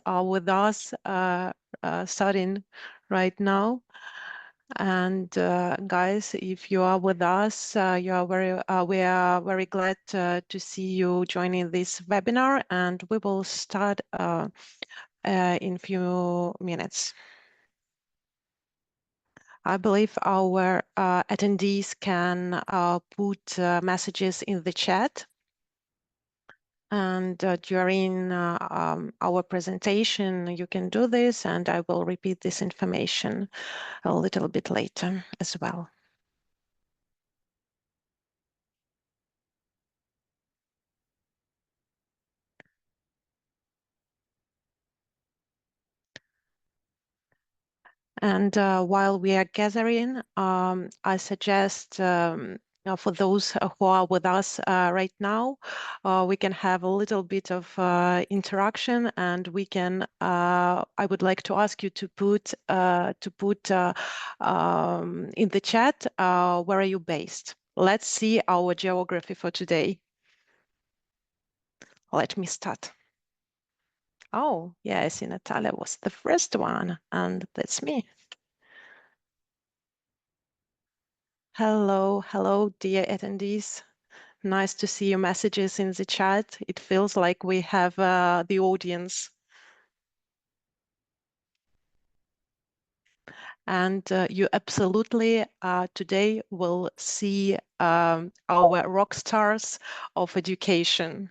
are with us starting right now. And guys, if you are with us, we are very glad to see you joining this webinar, and we will start in few minutes. I believe our attendees can put messages in the chat. And during our presentation, you can do this, and I will repeat this information a little bit later as well. And while we are gathering, I suggest for those who are with us right now, we can have a little bit of interaction, and we can. I would like to ask you to put in the chat where are you based. Let's see our geography for today. Let me start. Oh, yeah, I see Natalia was the first one, and that's me. Hello, dear attendees. Nice to see your messages in the chat. It feels like we have the audience. And you absolutely today will see our rock stars of education.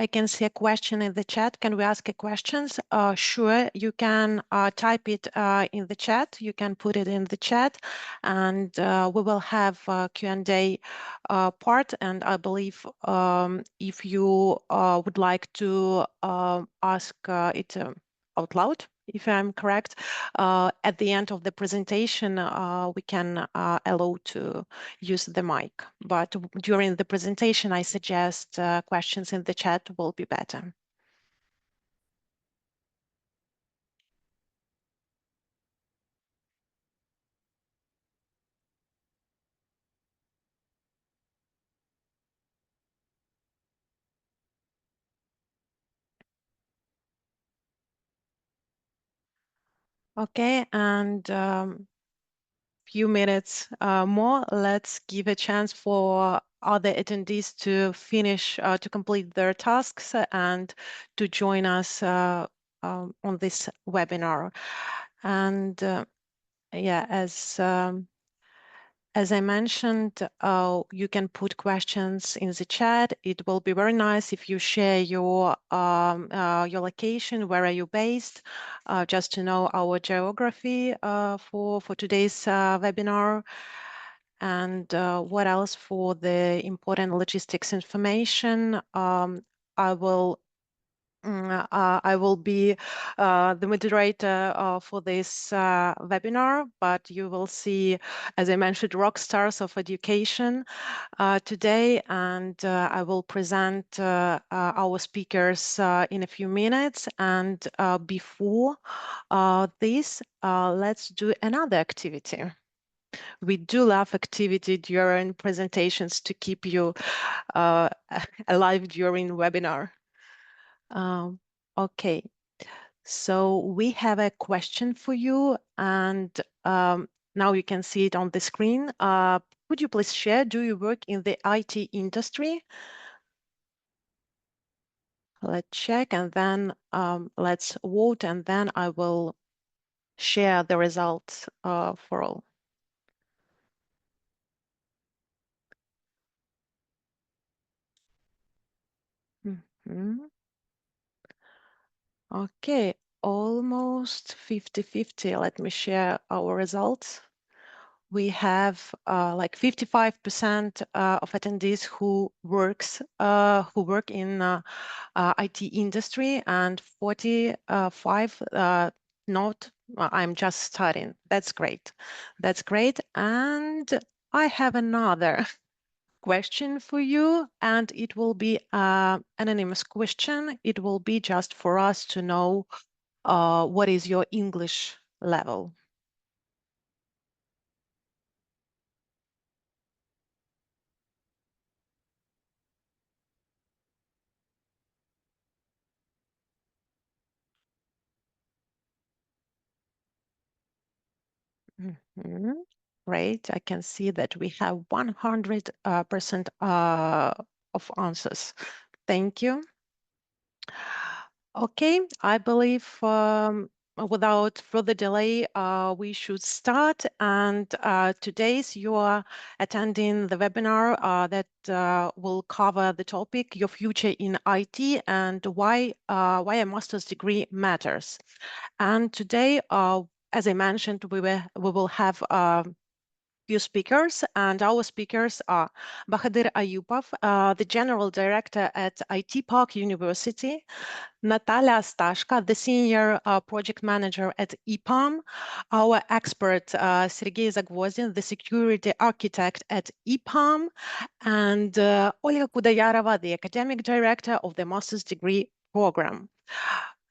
I can see a question in the chat. Can we ask a questions? Sure, you can type it in the chat. You can put it in the chat, and we will have a Q&A part. And I believe if you would like to ask it out loud, if I'm correct, at the end of the presentation, we can allow to use the mic. But during the presentation, I suggest questions in the chat will be better. Okay, and few minutes more. Let's give a chance for other attendees to finish, to complete their tasks and to join us on this webinar. And yeah, as I mentioned, you can put questions in the chat. It will be very nice if you share your location, where are you based, just to know our geography for today's webinar. And what else for the important logistics information? I will be the moderator for this webinar, but you will see, as I mentioned, rock stars of education today, and I will present our speakers in a few minutes. And before this, let's do another activity. We do love activity during presentations to keep you alive during webinar. Okay, so we have a question for you, and now you can see it on the screen. Could you please share, do you work in the IT industry? Let's check, and then let's vote, and then I will share the results for all. Mhm. Okay, almost 50-50. Let me share our results. We have like 55% of attendees who work in IT industry, and 45 not, I'm just studying. That's great. That's great. And I have another question for you, and it will be an anonymous question. It will be just for us to know what is your English level. Mhm. Great. I can see that we have 100% of answers. Thank you. Okay, I believe without further delay, we should start. And today's you are attending the webinar that will cover the topic, Your Future in IT and why a master's degree matters. And today, as I mentioned, we will have few speakers, and our speakers are Bahadir Ayupov, the General Director at ITPU University, Natalia Stashka, the Senior Project Manager at EPAM, our expert Sergei Zagvozin, the Security Architect at EPAM, and Olga Kudayarova, the Academic Director of the Master's Degree Program.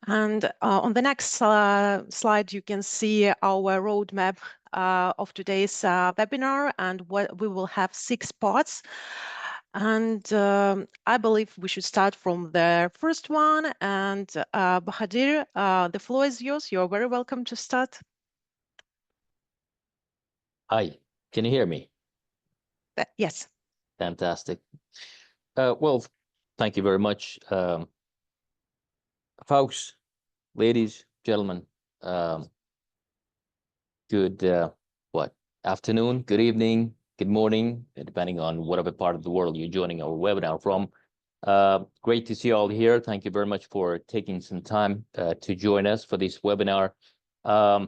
And on the next slide, you can see our roadmap of today's webinar, and what we will have 6 parts. And I believe we should start from the first one. And Bahadir, the floor is yours. You're very welcome to start. Hi, can you hear me? Yes. Fantastic. Well, thank you very much. Folks, ladies, gentlemen, good afternoon, good evening, good morning, depending on whatever part of the world you're joining our webinar from. Great to see you all here. Thank you very much for taking some time to join us for this webinar. I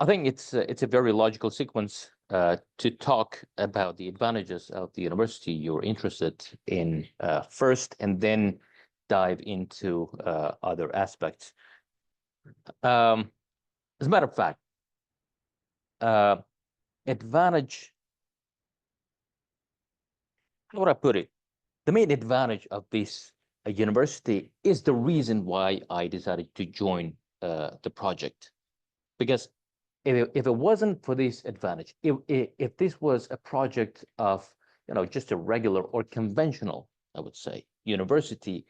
think it's a very logical sequence to talk about the advantages of the university you're interested in first, and then dive into other aspects. As a matter of fact, advantage, how would I put it? The main advantage of this university is the reason why I decided to join the project. Because if it wasn't for this advantage, if this was a project of, just a regular or conventional, I would say, university,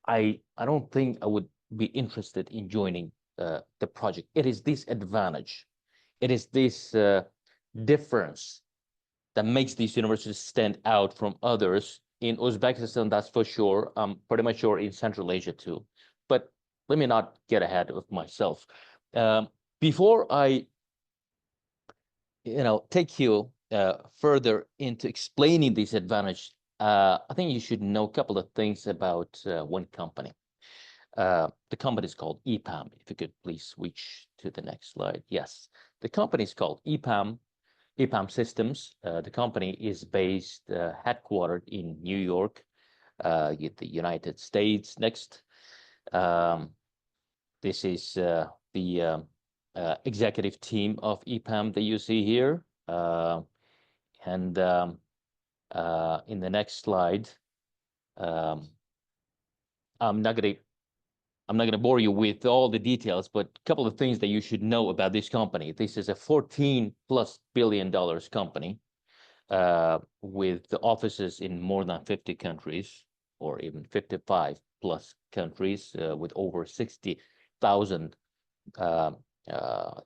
I don't think I would be interested in joining the project. It is this advantage. It is this difference that makes these universities stand out from others in Uzbekistan, that's for sure. I'm pretty much sure in Central Asia too. But let me not get ahead of myself. Before I take you further into explaining this advantage, I think you should know a couple of things about one company. The company is called EPAM. If you could please switch to the next slide. Yes, the company is called EPAM, EPAM Systems. The company is based, headquartered in New York, in the United States. Next, this is the executive team of EPAM that you see here. In the next slide, I'm not gonna bore you with all the details, but a couple of things that you should know about this company. This is a $14+ billion company with the offices in more than 50 countries, or even 55+ countries, with over 60,000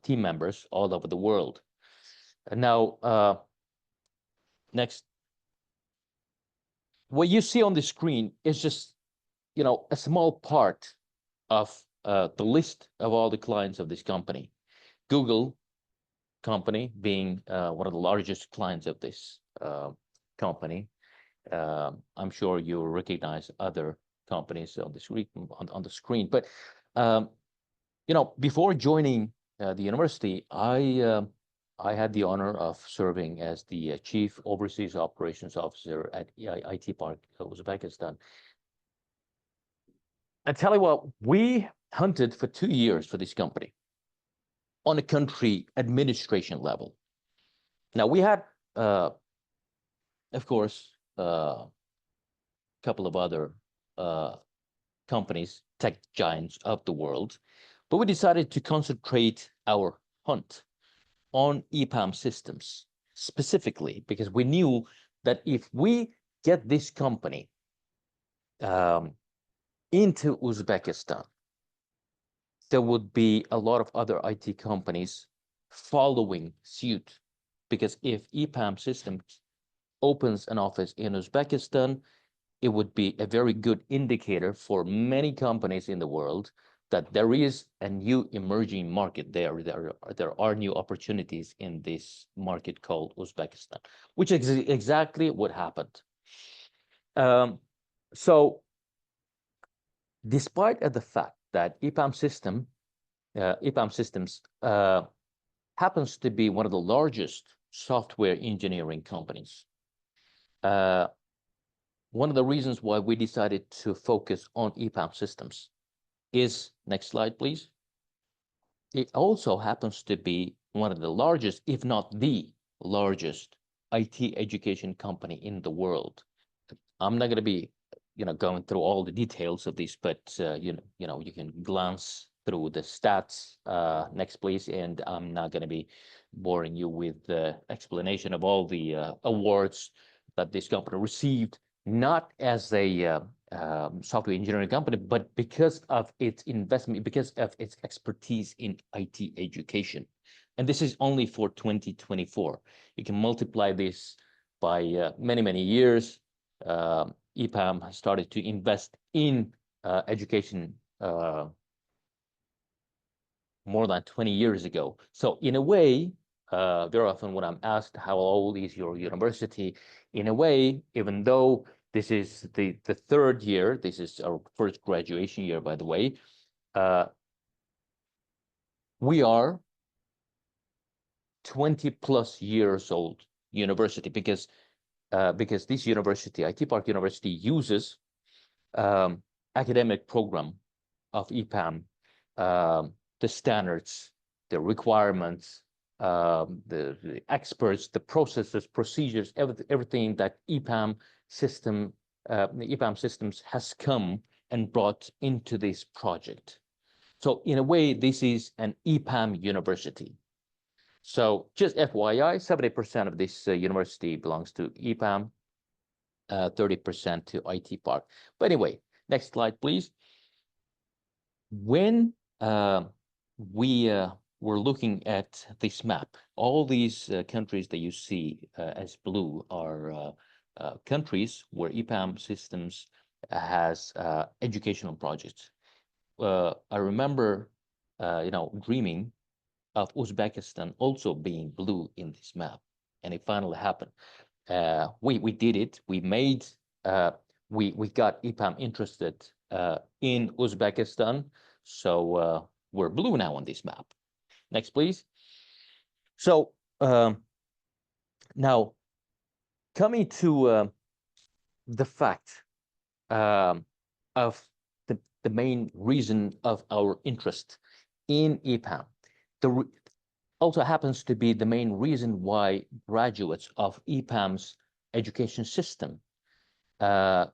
team members all over the world. And now, next, what you see on the screen is just, a small part of the list of all the clients of this company. Google company being one of the largest clients of this company. I'm sure you recognize other companies on the screen. But before joining the university, I had the honor of serving as the Chief Overseas Operations Officer at IT Park, Uzbekistan. I tell you what, we hunted for 2 years for this company on a country administration level. Now we had, of course, a couple of other companies, tech giants of the world, but we decided to concentrate our hunt on EPAM systems specifically because we knew that if we get this company into Uzbekistan, there would be a lot of other IT companies following suit. Because if EPAM Systems opens an office in Uzbekistan, it would be a very good indicator for many companies in the world that there is a new emerging market there. There are new opportunities in this market called Uzbekistan, which is exactly what happened. So despite the fact that EPAM Systems happens to be one of the largest software engineering companies, one of the reasons why we decided to focus on EPAM Systems is, next slide, please. It also happens to be one of the largest, if not the largest, IT education company in the world. I'm not going to be, going through all the details of this, but you can glance through the stats. Next, please. And I'm not going to be boring you with the explanation of all the awards that this company received, not as a software engineering company, but because of its investment, because of its expertise in IT education. And this is only for 2024. You can multiply this by many, many years. EPAM has started to invest in education more than 20 years ago. So in a way, very often when I'm asked how old is your university, in a way, even though this is the third year, this is our first graduation year, by the way, we are 20 plus years old university because this university, IT Park University, uses academic program of EPAM, the standards, the requirements, the experts, the processes, procedures, everything that EPAM Systems has come and brought into this project. So in a way, this is an EPAM university. So just FYI, 70% of this university belongs to EPAM, 30% to IT Park. But anyway, next slide, please. When we were looking at this map, all these countries that you see as blue are countries where EPAM Systems has educational projects. I remember, dreaming of Uzbekistan also being blue in this map, and it finally happened. We did it. We made we got EPAM interested in Uzbekistan, so we're blue now on this map. Next, please. So now coming to the fact of the main reason of our interest in EPAM, also happens to be the main reason why graduates of EPAM's education system are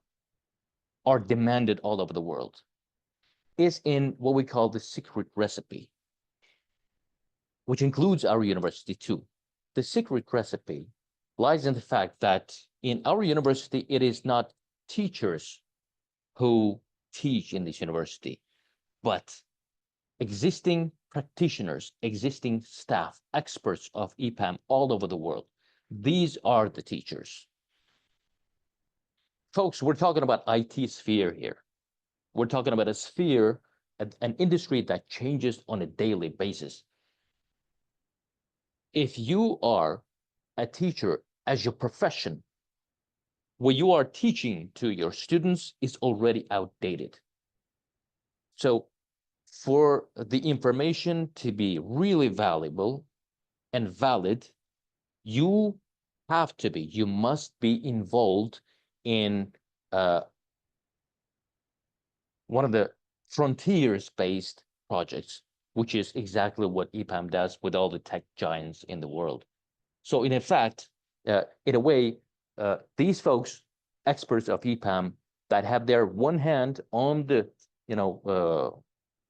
demanded all over the world, is in what we call the secret recipe, which includes our university too. The secret recipe lies in the fact that in our university, it is not teachers who teach in this university, but existing practitioners, existing staff, experts of EPAM all over the world. These are the teachers. Folks, we're talking about IT sphere here. We're talking about a sphere, an industry that changes on a daily basis. If you are a teacher as your profession, what you are teaching to your students is already outdated. So for the information to be really valuable and valid, you must be involved in one of the frontiers-based projects, which is exactly what EPAM does with all the tech giants in the world. So in fact, in a way, these folks, experts of EPAM, that have their one hand on the, the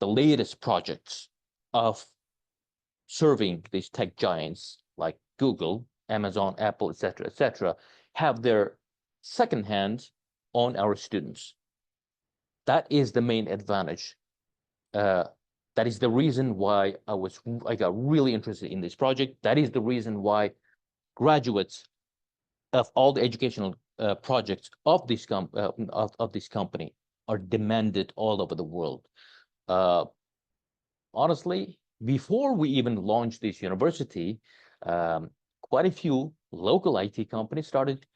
latest projects of serving these tech giants like Google, Amazon, Apple, et cetera, have their second hand on our students. That is the main advantage. That is the reason why I got really interested in this project. That is the reason why graduates of all the educational projects of this company are demanded all over the world. Honestly, before we even launched this university, quite a few local IT companies started,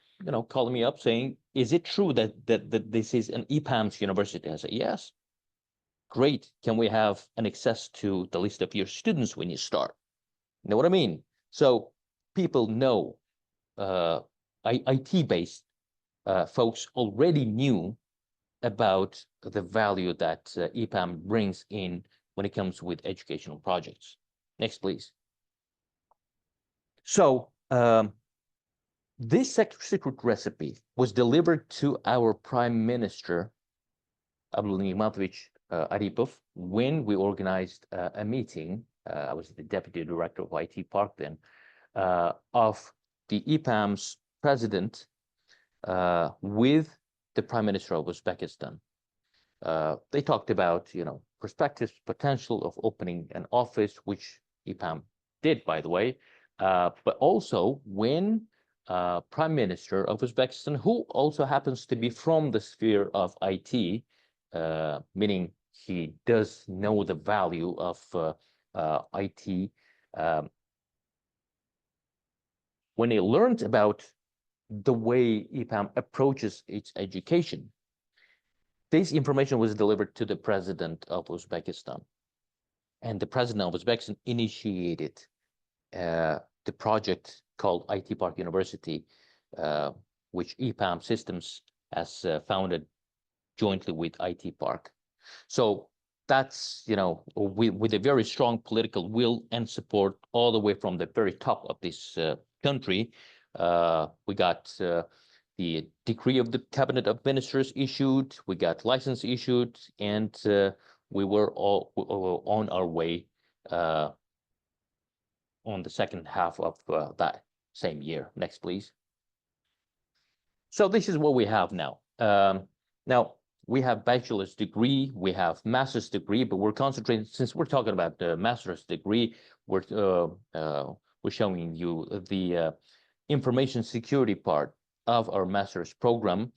calling me up saying, "Is it true that this is an EPAM's university?" I said, "Yes." "Great. Can we have an access to the list of your students when you start?" You know what I mean? So people know, IT-based folks already knew about the value that EPAM brings in when it comes with educational projects. Next, please. So this secret recipe was delivered to our Prime Minister, Abdulnimatovich Aripov, when we organized a meeting. I was the Deputy Director of IT Park then, of the EPAM's president with the Prime Minister of Uzbekistan. They talked about, perspectives, potential of opening an office, which EPAM did, by the way, but also when Prime Minister of Uzbekistan, who also happens to be from the sphere of IT, meaning he does know the value of IT, when he learned about the way EPAM approaches its education, this information was delivered to the president of Uzbekistan. And the president of Uzbekistan initiated the project called IT Park University, which EPAM Systems has founded jointly with IT Park. So that's, with a very strong political will and support all the way from the very top of this country, we got the decree of the Cabinet of Ministers issued, we got license issued, and we were all on our way on the second half of that same year. Next, please. So this is what we have now. Now, we have bachelor's degree, we have master's degree, but we're concentrating, since we're talking about the master's degree, we're showing you the information security part of our master's program.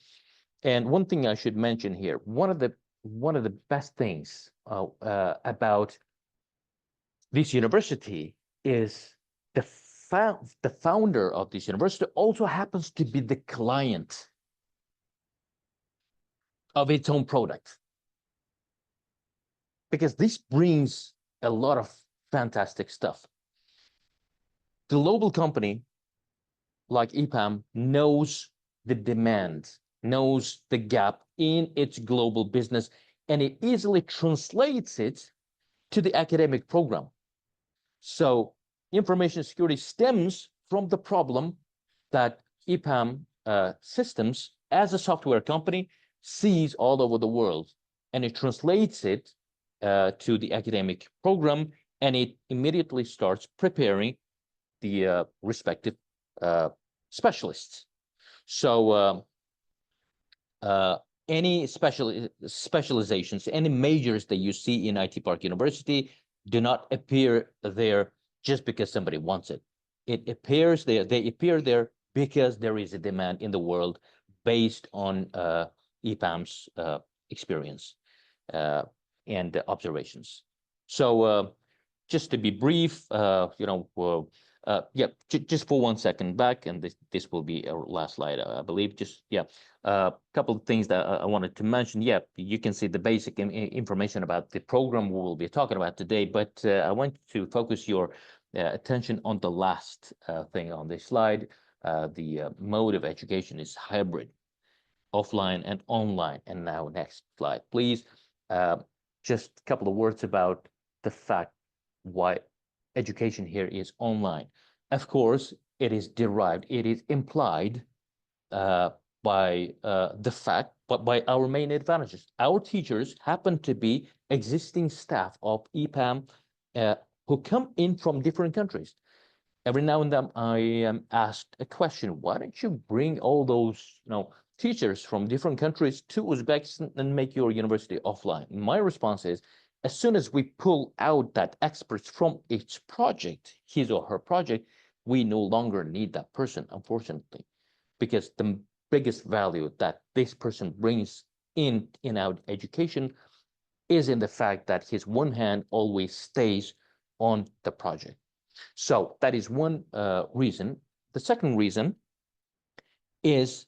And one thing I should mention here, one of the best things about this university is the founder of this university also happens to be the client of its own product, because this brings a lot of fantastic stuff. The global company like EPAM knows the demand, knows the gap in its global business, and it easily translates it to the academic program. So information security stems from the problem that EPAM Systems, as a software company, sees all over the world, and it translates it to the academic program, and it immediately starts preparing the respective specialists. So any specializations, any majors that you see in IT Park University do not appear there just because somebody wants it. It appears there, they appear there because there is a demand in the world based on EPAM's experience and observations. So just to be brief, just for 1 second back, and this will be our last slide, I believe. A couple of things that I wanted to mention. Yeah, you can see the basic information about the program we will be talking about today, but I want to focus your attention on the last thing on this slide. The mode of education is hybrid, offline and online. And now next slide, please. just a couple of words about the fact why education here is online. Of course, it is derived, it is implied by the fact, but by our main advantages. Our teachers happen to be existing staff of EPAM who come in from different countries. Every now and then I am asked a question, why don't you bring all those, teachers from different countries to Uzbekistan and make your university offline? My response is, as soon as we pull out that experts from each project, his or her project, we no longer need that person, unfortunately, because the biggest value that this person brings in our education is in the fact that his one hand always stays on the project. So that is one reason. The second reason is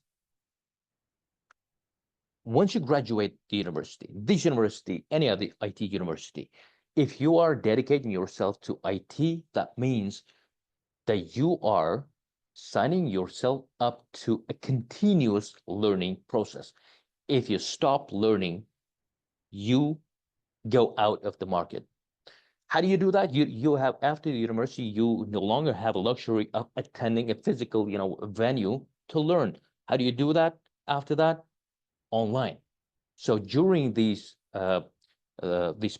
once you graduate the university, this university, any other IT university, if you are dedicating yourself to IT, that means that you are signing yourself up to a continuous learning process. If you stop learning, you go out of the market. How do you do that? You have, after the university, you no longer have a luxury of attending a physical, venue to learn. How do you do that after that? Online. So during this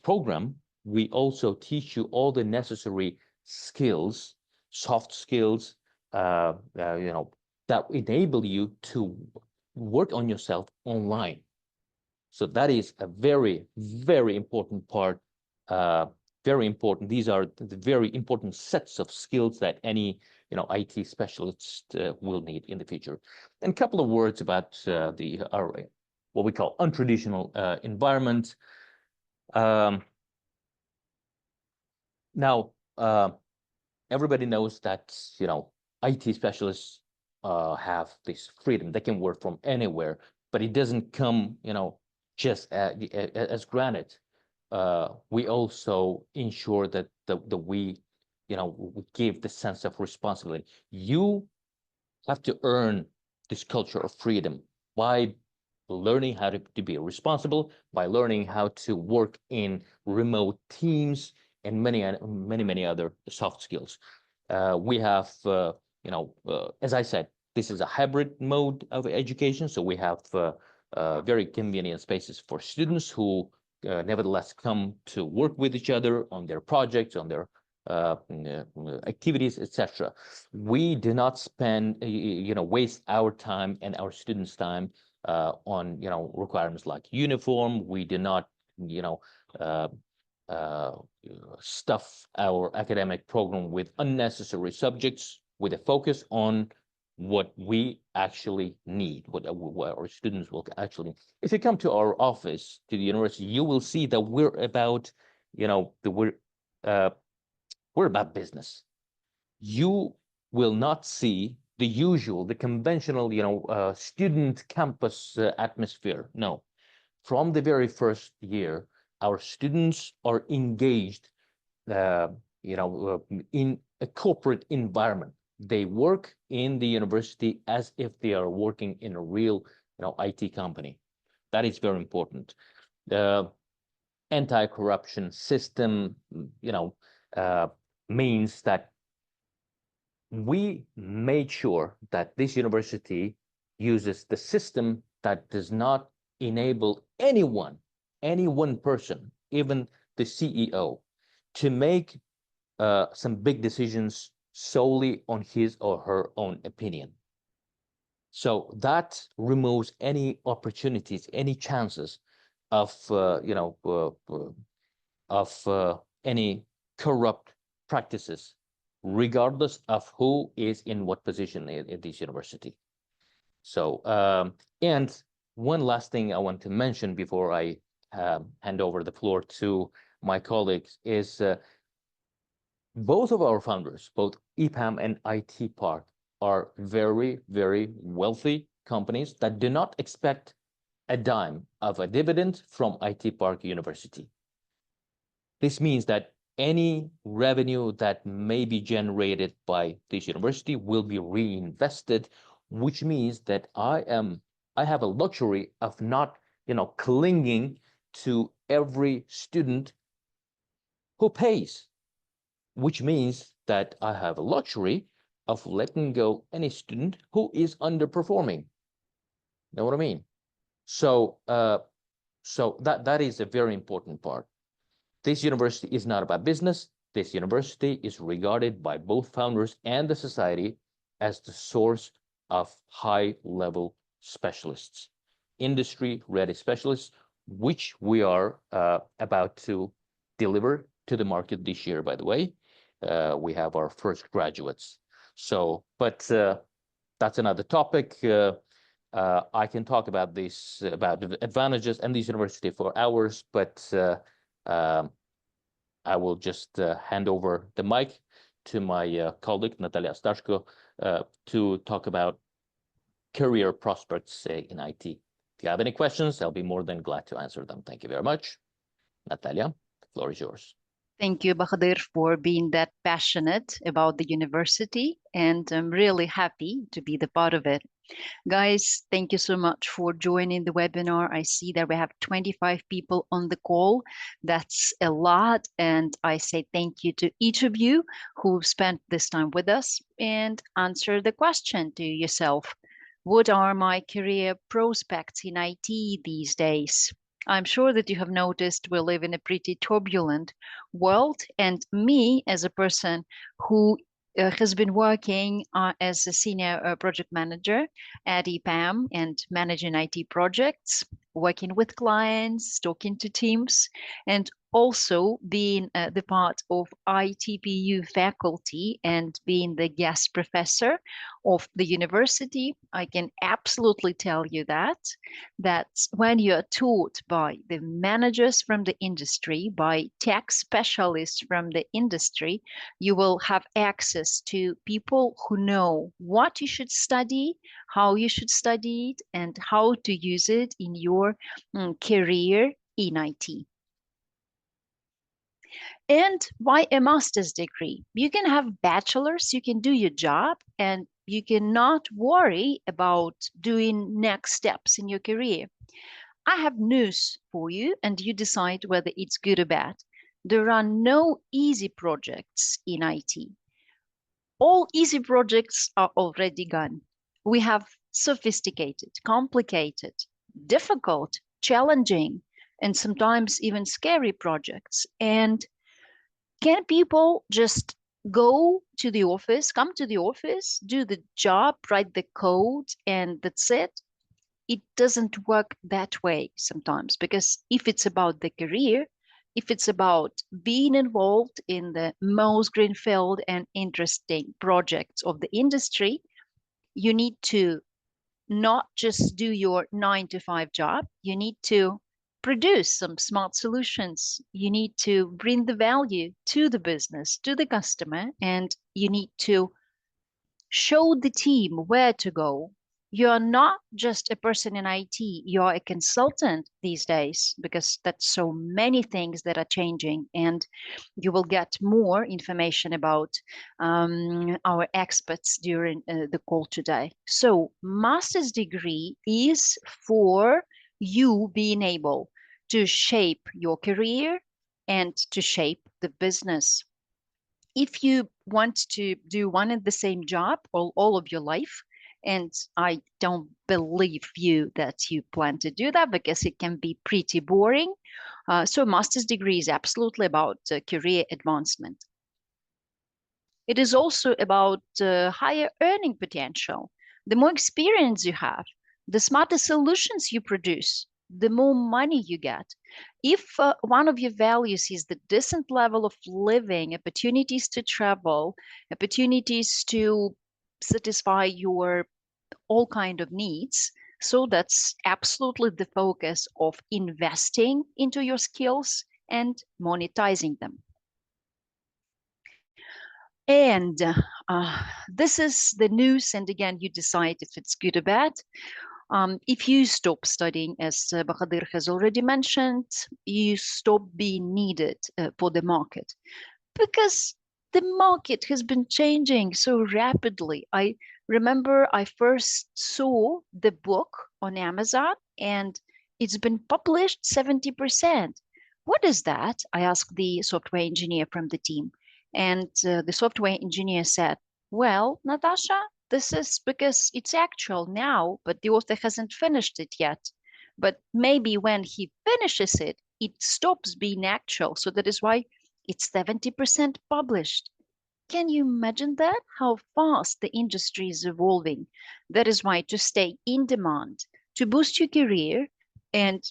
program, we also teach you all the necessary skills, soft skills, that enable you to work on yourself online. So that is a very, very important part. Very important. These are the very important sets of skills that any IT specialist will need in the future. And a couple of words about our what we call untraditional environment. Now, everybody knows that IT specialists have this freedom; they can work from anywhere, but it doesn't come just as granted. We also ensure that we give the sense of responsibility. You have to earn this culture of freedom by learning how to be responsible, by learning how to work in remote teams, and many other soft skills. We have, as I said, this is a hybrid mode of education. So we have very convenient spaces for students who nevertheless come to work with each other on their projects, on their activities, etc. We do not spend, waste our time and our students' time on, requirements like uniform. We do not, stuff our academic program with unnecessary subjects, with a focus on what we actually need, what our students will actually. If you come to our office, to the university, you will see that we're about, we're about business. You will not see the usual, the conventional, student campus atmosphere. No, from the very first year, our students are engaged, in a corporate environment. They work in the university as if they are working in a real, IT company. That is very important. The anti-corruption system, means that we made sure that this university uses the system that does not enable any one person, even the CEO, to make some big decisions solely on his or her own opinion. So that removes any opportunities, any chances of, any corrupt practices, regardless of who is in what position at this university. So, and one last thing I want to mention before I hand over the floor to my colleagues is both of our founders, both EPAM and IT Park, are very, very wealthy companies that do not expect a dime of a dividend from IT Park University. This means that any revenue that may be generated by this university will be reinvested, which means that I have a luxury of not, clinging to every student who pays, which means that I have a luxury of letting go any student who is underperforming. Know what I mean? So, that is a very important part. This university is not about business. This university is regarded by both founders and the society as the source of high-level specialists, industry-ready specialists, which we are about to deliver to the market this year, by the way. We have our first graduates. So, but that's another topic. I can talk about this, about the advantages and this university for hours, but I will just hand over the mic to my colleague, Natalia Stashko, to talk about career prospects in IT. If you have any questions, I'll be more than glad to answer them. Thank you very much. Natalia, the floor is yours. Thank you, Bahadur, for being that passionate about the university, and I'm really happy to be the part of it. Guys, thank you so much for joining the webinar. I see that we have 25 people on the call. That's a lot, and I say thank you to each of you who spent this time with us, and answer the question to yourself. What are my career prospects in IT these days? I'm sure that you have noticed we live in a pretty turbulent world, and me as a person who has been working as a senior project manager at EPAM and managing IT projects, working with clients, talking to teams, and also being the part of ITPU faculty and being the guest professor of the university. I can absolutely tell you that when you are taught by the managers from the industry, by tech specialists from the industry, you will have access to people who know what you should study, how you should study it, and how to use it in your career in IT. And why a master's degree? You can have bachelor's, you can do your job, and you cannot worry about doing next steps in your career. I have news for you, and you decide whether it's good or bad. There are no easy projects in IT. All easy projects are already gone. We have sophisticated, complicated, difficult, challenging, and sometimes even scary projects. And can people just go to the office, come to the office, do the job, write the code, and that's it? It doesn't work that way sometimes, because if it's about the career, if it's about being involved in the most greenfield and interesting projects of the industry, you need to not just do your 9 to 5 job, you need to produce some smart solutions. You need to bring the value to the business, to the customer, and you need to show the team where to go. You're not just a person in IT, you're a consultant these days, because that's so many things that are changing, and you will get more information about our experts during the call today. So master's degree is for you being able to shape your career and to shape the business. If you want to do one and the same job all of your life, and I don't believe you that you plan to do that, because it can be pretty boring. So a master's degree is absolutely about career advancement. It is also about higher earning potential. The more experience you have, the smarter solutions you produce, the more money you get. If one of your values is the decent level of living, opportunities to travel, opportunities to satisfy your all kind of needs, so that's absolutely the focus of investing into your skills and monetizing them. And this is the news, and again, you decide if it's good or bad. If you stop studying, as Bahadur has already mentioned, you stop being needed for the market, because the market has been changing so rapidly. I remember I first saw the book on Amazon, and It's been published 70%. What is that? I asked the software engineer from the team. And the software engineer said, well, Natasha, this is because it's actual now, but the author hasn't finished it yet. But maybe when he finishes it, it stops being actual. So that is why it's 70% published. Can you imagine that? How fast the industry is evolving. That is why to stay in demand, to boost your career, and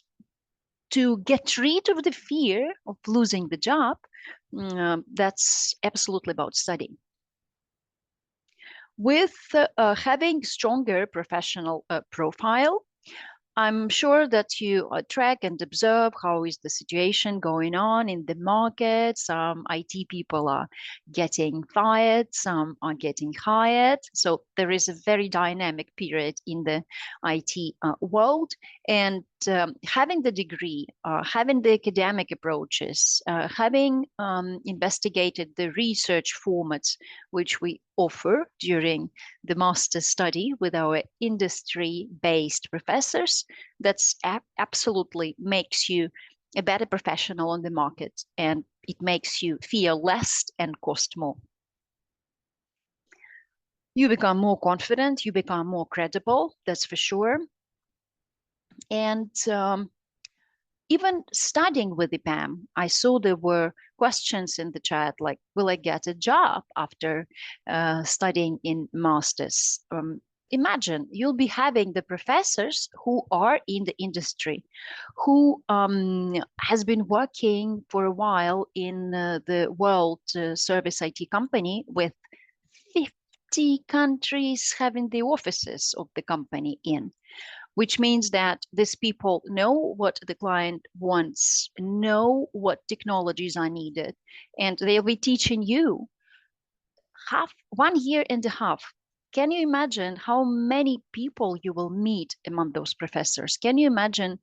to get rid of the fear of losing the job, that's absolutely about studying. With having stronger professional profile, I'm sure that you track and observe how is the situation going on in the market. Some IT people are getting fired, some are getting hired. So there is a very dynamic period in the IT world. And having the degree, having the academic approaches, having investigated the research formats which we offer during the master's study with our industry-based professors, that's absolutely makes you a better professional on the market, and it makes you feel less and cost more. You become more confident, you become more credible, that's for sure. And even studying with EPAM, I saw there were questions in the chat like, will I get a job after studying in masters? Imagine you'll be having the professors who are in the industry, who has been working for a while in the world service IT company with 50 countries having the offices of the company in, which means that these people know what the client wants, know what technologies are needed, and they'll be teaching you 1.5 years. Can you imagine how many people you will meet among those professors? Can you imagine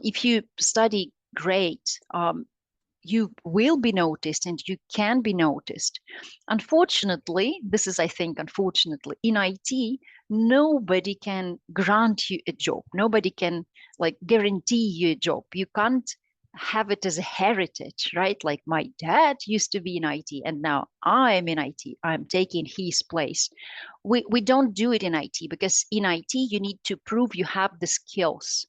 if you study great, you will be noticed and you can be noticed. Unfortunately, this is, I think, unfortunately, in IT, nobody can grant you a job. Nobody can like guarantee you a job. You can't have it as a heritage, right? Like my dad used to be in IT and now I'm in IT. I'm taking his place. We don't do it in IT because in IT, you need to prove you have the skills.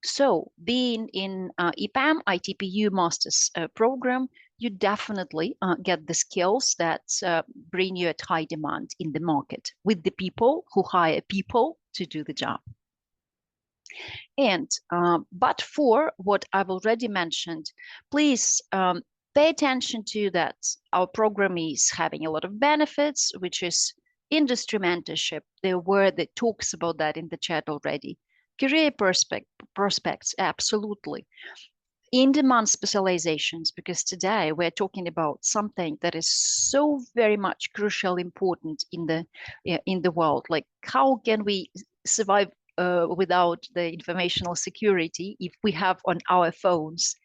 So being in EPAM, ITPU master's program, you definitely get the skills that bring you at high demand in the market with the people who hire people to do the job. And but for what I've already mentioned, please pay attention to that. Our program is having a lot of benefits, which is industry mentorship. There were the talks about that in the chat already. Career prospects, absolutely. In-demand specializations, because today we're talking about something that is so very much crucial, important in the world. Like how can we survive without the informational security if we have on our phones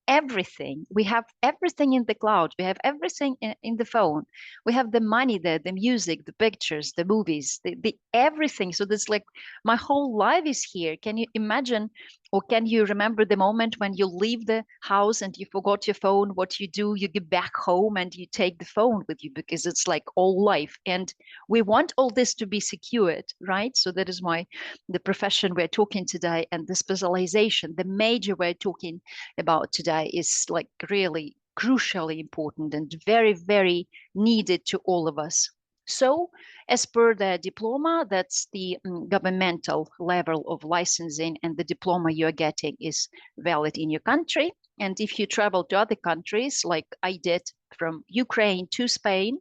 everything? We have everything in the cloud. We have everything in the phone. We have the money there, the music, the pictures, the movies, the everything. So there's like my whole life is here. Can you imagine, or can you remember the moment when you leave the house and you forgot your phone? What you do, you get back home and you take the phone with you because it's like all life. And we want all this to be secured, right? So that is why the profession we're talking today and the specialization, the major we're talking about today is like really crucially important and very, very needed to all of us. So as per the diploma, that's the governmental level of licensing, and the diploma you're getting is valid in your country. And if you travel to other countries, like I did from Ukraine to Spain,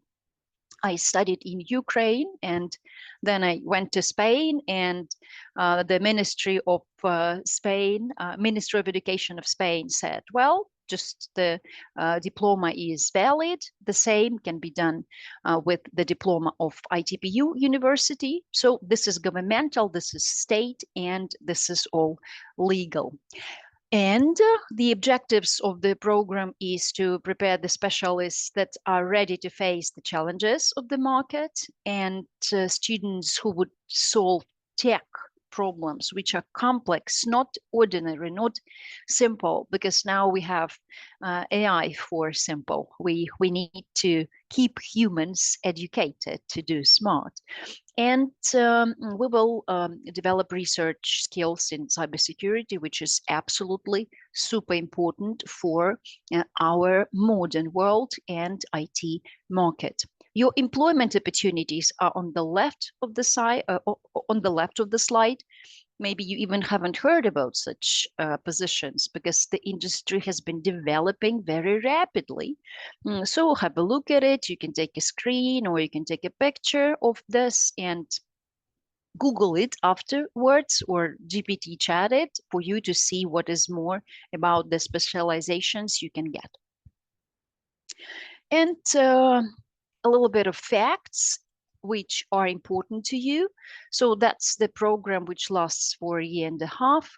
I studied in Ukraine and then I went to Spain, and the Ministry of Spain, Ministry of Education of Spain said, well, just the diploma is valid. The same can be done with the diploma of ITPU University. So this is governmental, this is state, and this is all legal. And the objectives of the program is to prepare the specialists that are ready to face the challenges of the market, and students who would solve tech problems which are complex, not ordinary, not simple, because now we have AI for simple. We need to keep humans educated to do smart. And we will develop research skills in cybersecurity, which is absolutely super important for our modern world and IT market. Your employment opportunities are on the left of the side, on the left of the slide. Maybe you even haven't heard about such positions because the industry has been developing very rapidly. So have a look at it. You can take a screen or you can take a picture of this and Google it afterwards or GPT chat it for you to see what is more about the specializations you can get. And a little bit of facts which are important to you. So that's the program which lasts for a year and a half.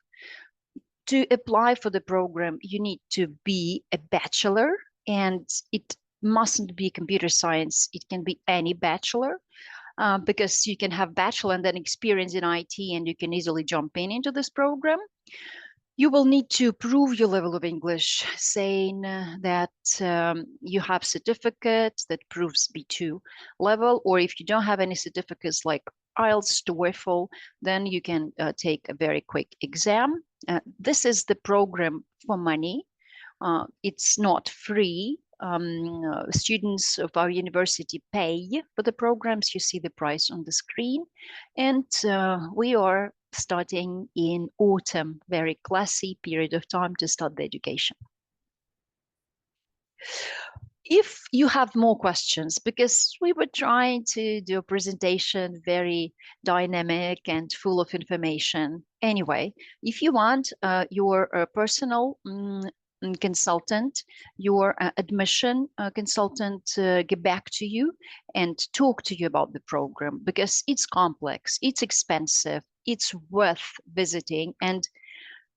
To apply for the program, you need to be a bachelor, and it mustn't be computer science. It can be any bachelor. Because you can have bachelor and then experience in IT and you can easily jump into this program. You will need to prove your level of English, saying that you have certificate that proves B2 level, or if you don't have any certificates like IELTS, TOEFL, then you can take a very quick exam. This is the program for money. It's not free. Students of our university pay for the programs. You see the price on the screen. And we are starting in autumn, very classy period of time to start the education. If you have more questions, because we were trying to do a presentation very dynamic and full of information. Anyway, if you want your personal consultant, your admission consultant get back to you and talk to you about the program, because it's complex, it's expensive, it's worth visiting. And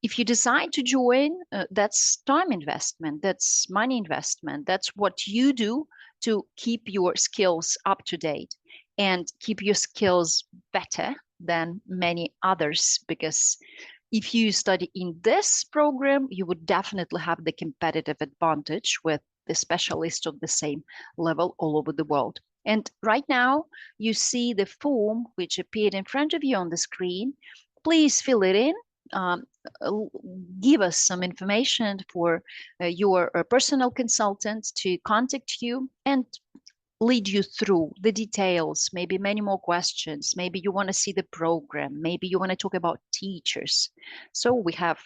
if you decide to join, that's time investment, that's money investment, that's what you do to keep your skills up to date and keep your skills better than many others, because if you study in this program, you would definitely have the competitive advantage with the specialists of the same level all over the world. And right now, you see the form which appeared in front of you on the screen. Please fill it in. Give us some information for your personal consultant to contact you and lead you through the details, maybe many more questions. Maybe you want to see the program. Maybe you want to talk about teachers. So we have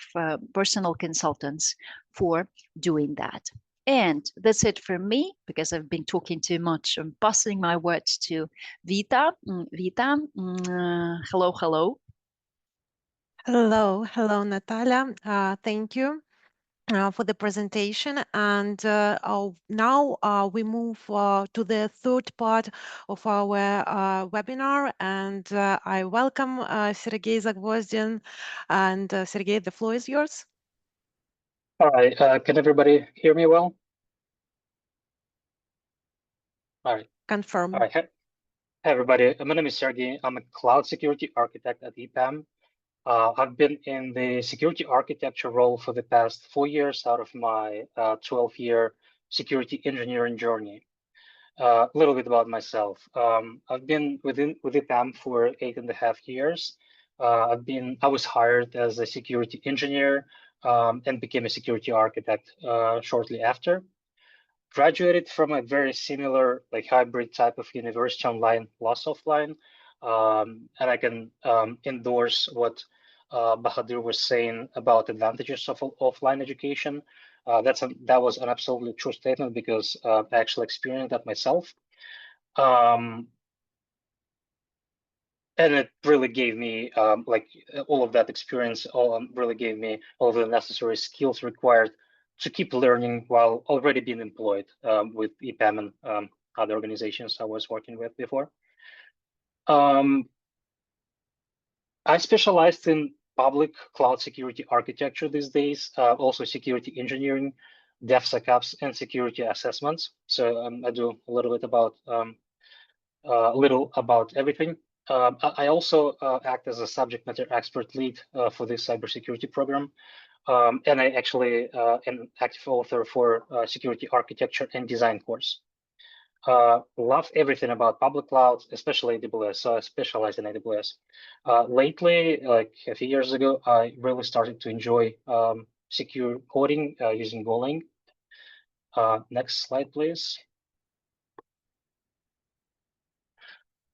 personal consultants for doing that. And that's it for me, because I've been talking too much. I'm passing my words to Vita. Vita, hello, hello. Hello, hello, Natalia. Thank you for the presentation. And now we move to the third part of our webinar. And I welcome Sergey Zagvozdin. And Sergey, the floor is yours. All right, can everybody hear me well? All right. Confirm. All right, hey everybody, my name is Sergey. I'm a cloud security architect at EPAM. I've been in the security architecture role for the past 4 years out of my 12-year security engineering journey. A little bit about myself. I've been with EPAM for 8.5 years. I was hired as a security engineer and became a security architect shortly after. Graduated from a very similar, like hybrid type of university, online plus offline. And I can endorse what Bahadur was saying about advantages of offline education. That was an absolutely true statement, because I actually experienced that myself. And it really gave me, like all of that experience, really gave me all of the necessary skills required to keep learning while already being employed with EPAM and other organizations I was working with before. I specialized in public cloud security architecture these days, also security engineering, DevSecOps, and security assessments. So I do a little bit about everything. I also act as a subject matter expert lead for this cybersecurity program. And I actually am an active author for security architecture and design course. Love everything about public clouds, especially AWS, so I specialize in AWS. Lately, like a few years ago, I really started to enjoy secure coding using Golang. Next slide, please.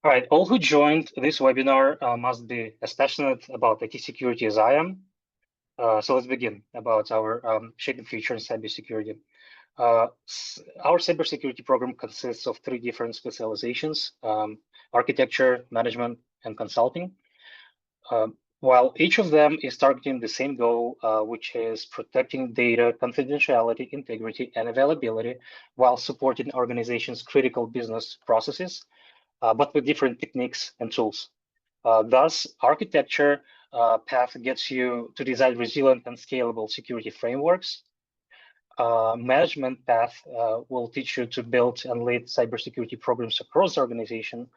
All right, all who joined this webinar must be as passionate about IT security as I am. So let's begin about our shaping future in cybersecurity. Our cybersecurity program consists of 3 different specializations: architecture, management, and consulting. While each of them is targeting the same goal, which is protecting data confidentiality, integrity, and availability, while supporting organizations' critical business processes, but with different techniques and tools. Thus, architecture path gets you to design resilient and scalable security frameworks. Management path will teach you to build and lead cybersecurity programs across the organization,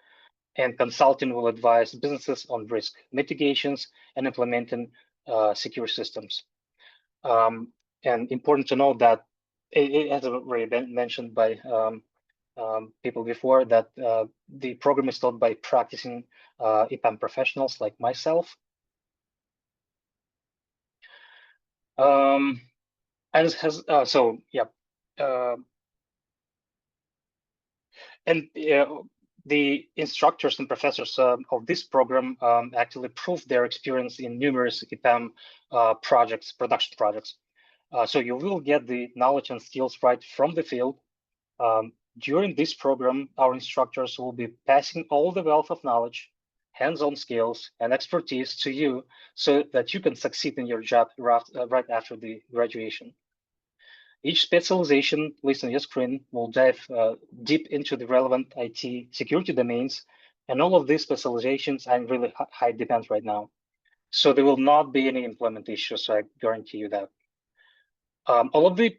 and consulting will advise businesses on risk mitigations and implementing secure systems. And important to know that it has already been mentioned by people before that the program is taught by practicing EPAM professionals like myself. And has so yeah. And the instructors and professors of this program actually proved their experience in numerous EPAM projects, production projects. So you will get the knowledge and skills right from the field. During this program, our instructors will be passing all the wealth of knowledge, hands-on skills, and expertise to you so that you can succeed in your job right after the graduation. Each specialization listed on your screen will dive deep into the relevant IT security domains, and all of these specializations are in really high demand right now. So there will not be any employment issues, so I guarantee you that. All of the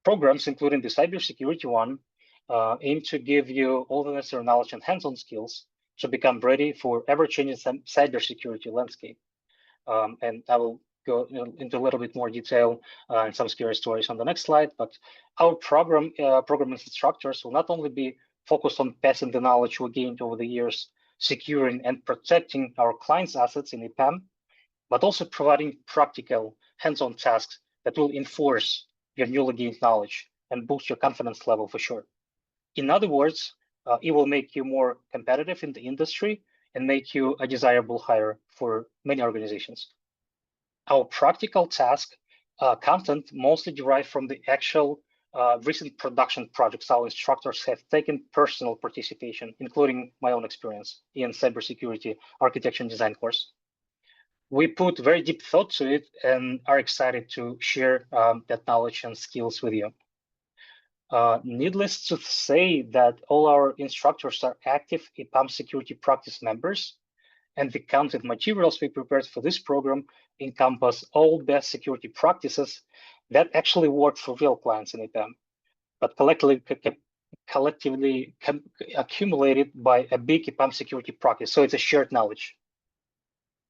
programs, including the cybersecurity one, aim to give you all the necessary knowledge and hands-on skills to become ready for ever-changing cybersecurity landscape. And I will go into a little bit more detail and some scary stories on the next slide. But our program instructors will not only be focused on passing the knowledge we gained over the years, securing and protecting our clients' assets in EPAM, but also providing practical hands-on tasks that will enforce your newly gained knowledge and boost your confidence level for sure. In other words, it will make you more competitive in the industry and make you a desirable hire for many organizations. Our practical task content mostly derived from the actual recent production projects our instructors have taken personal participation, including my own experience in cybersecurity architecture and design course. We put very deep thought to it and are excited to share that knowledge and skills with you. Needless to say that all our instructors are active EPAM security practice members, and the content materials we prepared for this program encompass all best security practices that actually work for real clients in EPAM, but collectively accumulated by a big EPAM security practice. So it's a shared knowledge,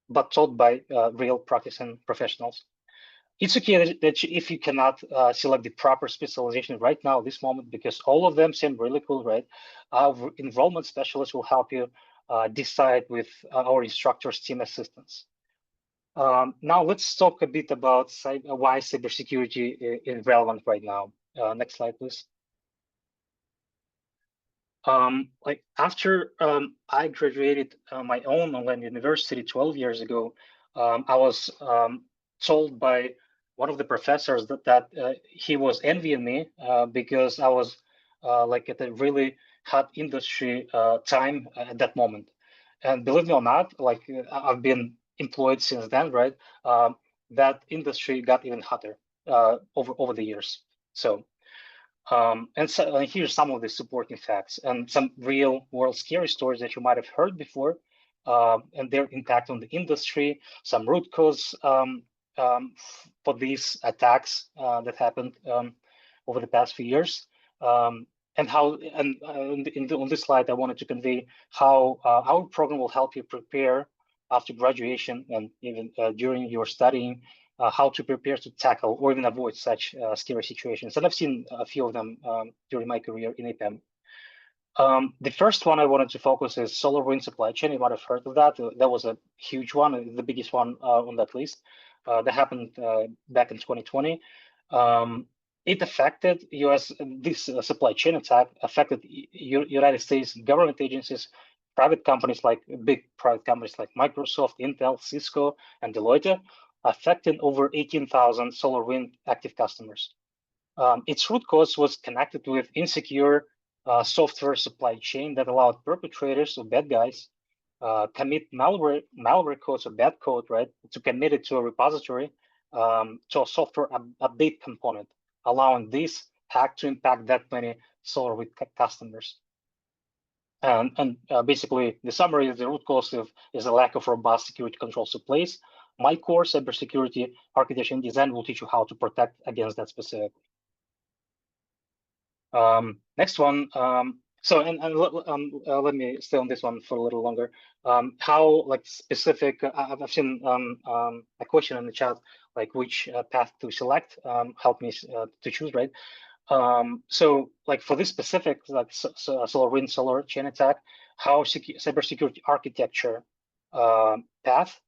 but taught by real practicing professionals. It's okay that if you cannot select the proper specialization right now, this moment, because all of them seem really cool, right? Our enrollment specialist will help you decide with our instructors' team assistance. Now let's talk a bit about why cybersecurity is relevant right now. Next slide, please. Like after I graduated my own online university 12 years ago, I was told by one of the professors that he was envying me because I was like at a really hot industry time at that moment. And believe me or not, like I've been employed since then, right? That industry got even hotter over the years. So. And here's some of the supporting facts and some real world scary stories that you might have heard before and their impact on the industry, some root cause for these attacks that happened over the past few years. and how, and on this slide, I wanted to convey how our program will help you prepare after graduation and even during your studying, how to prepare to tackle or even avoid such scary situations. And I've seen a few of them during my career in EPAM. The first one I wanted to focus is solar wind supply chain. You might have heard of that. That was a huge one, the biggest one on that list. That happened back in 2020. It affected US, this supply chain attack affected United States government agencies, private companies like big private companies like Microsoft, Intel, Cisco, and Deloitte, affecting over 18,000 solar wind active customers. Its root cause was connected with insecure software supply chain that allowed perpetrators, or bad guys, commit malware codes or bad code, right, to commit it to a repository, to a software update component, allowing this hack to impact that many SolarWinds customers. And basically, the summary is the root cause is a lack of robust security controls in place. My course, cybersecurity architecture and design, will teach you how to protect against that specifically. Next one. Let me stay on this one for a little longer. How like specific? I've seen a question in the chat, like which path to select. Help me to choose, right? So like for this specific like SolarWinds solar chain attack, how cybersecurity architecture path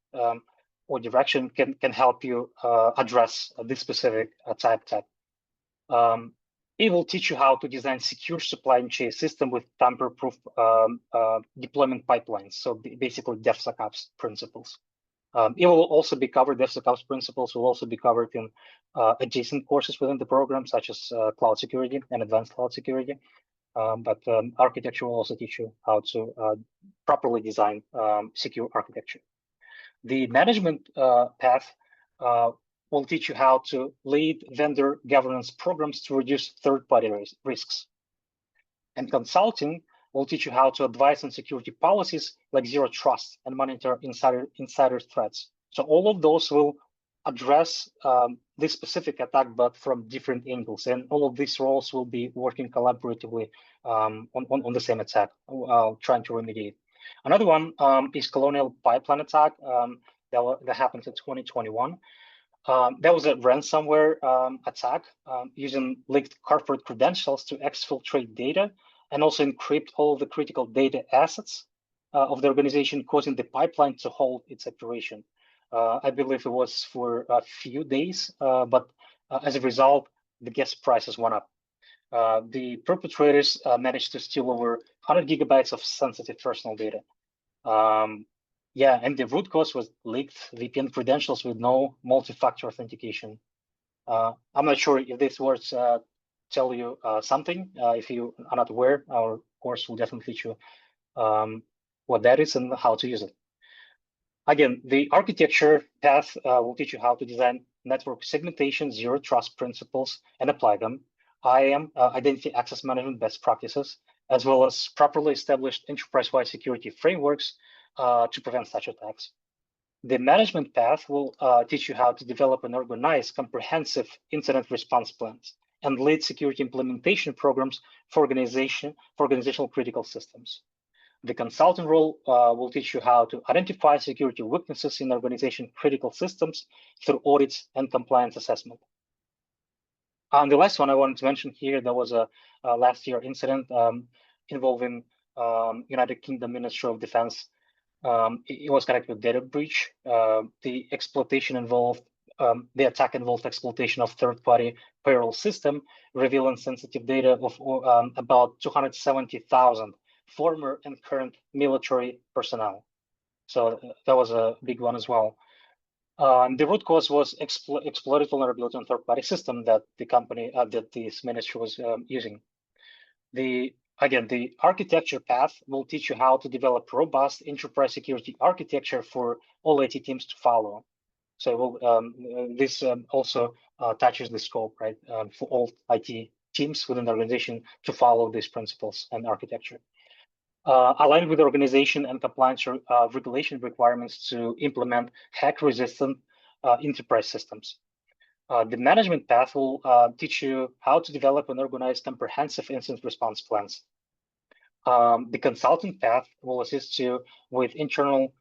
or direction can help you address this specific type attack. It will teach you how to design secure supply chain system with tamper-proof deployment pipelines. So basically DevSecOps principles. It will also be covered, DevSecOps principles will also be covered in adjacent courses within the program, such as cloud security and advanced cloud security. But architecture will also teach you how to properly design secure architecture. The management path will teach you how to lead vendor governance programs to reduce third-party risks. And consulting will teach you how to advise on security policies like zero trust and monitor insider threats. So all of those will address this specific attack, but from different angles. And all of these roles will be working collaboratively on the same attack, trying to remediate. Another one is Colonial Pipeline attack that happened in 2021. That was a ransomware attack using leaked corporate credentials to exfiltrate data and also encrypt all the critical data assets of the organization, causing the pipeline to halt its operation. I believe it was for a few days, but as a result, the gas prices went up. The perpetrators managed to steal over 100 gigabytes of sensitive personal data. Yeah, and the root cause was leaked VPN credentials with no multi-factor authentication. I'm not sure if these words tell you something. If you are not aware, our course will definitely teach you what that is and how to use it. Again, the architecture path will teach you how to design network segmentation, zero trust principles, and apply them. IAM, identity access management best practices, as well as properly established enterprise-wide security frameworks to prevent such attacks. The management path will teach you how to develop and organize comprehensive incident response plans and lead security implementation programs for organizational critical systems. The consultant role will teach you how to identify security weaknesses in organization critical systems through audits and compliance assessment. And the last one I wanted to mention here, there was a last year incident involving United Kingdom Ministry of Defense. It was connected with data breach. The exploitation involved, the attack involved exploitation of third-party payroll system, revealing sensitive data of about 270,000 former and current military personnel. So that was a big one as well. The root cause was exploited vulnerability on third-party system that the company, that this ministry was using. Again, the architecture path will teach you how to develop robust enterprise security architecture for all IT teams to follow. So this also touches the scope, right, for all IT teams within the organization to follow these principles and architecture. Aligned with the organization and compliance regulation requirements to implement hack-resistant enterprise systems. The management path will teach you how to develop and organize comprehensive incident response plans. The consultant path will assist you with internal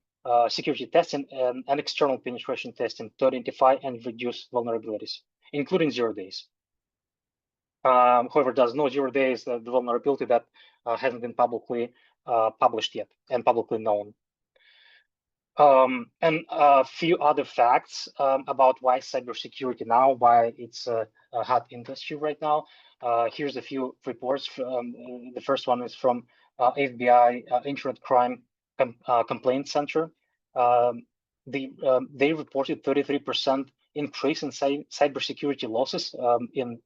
security testing and external penetration testing to identify and reduce vulnerabilities, including 0 days. However, there's no 0 days the vulnerability that hasn't been publicly published yet and publicly known. And a few other facts about why cybersecurity now, why it's a hot industry right now. Here's a few reports. The first one is from FBI Internet Crime Complaint Center. They reported 33% increase in cybersecurity losses in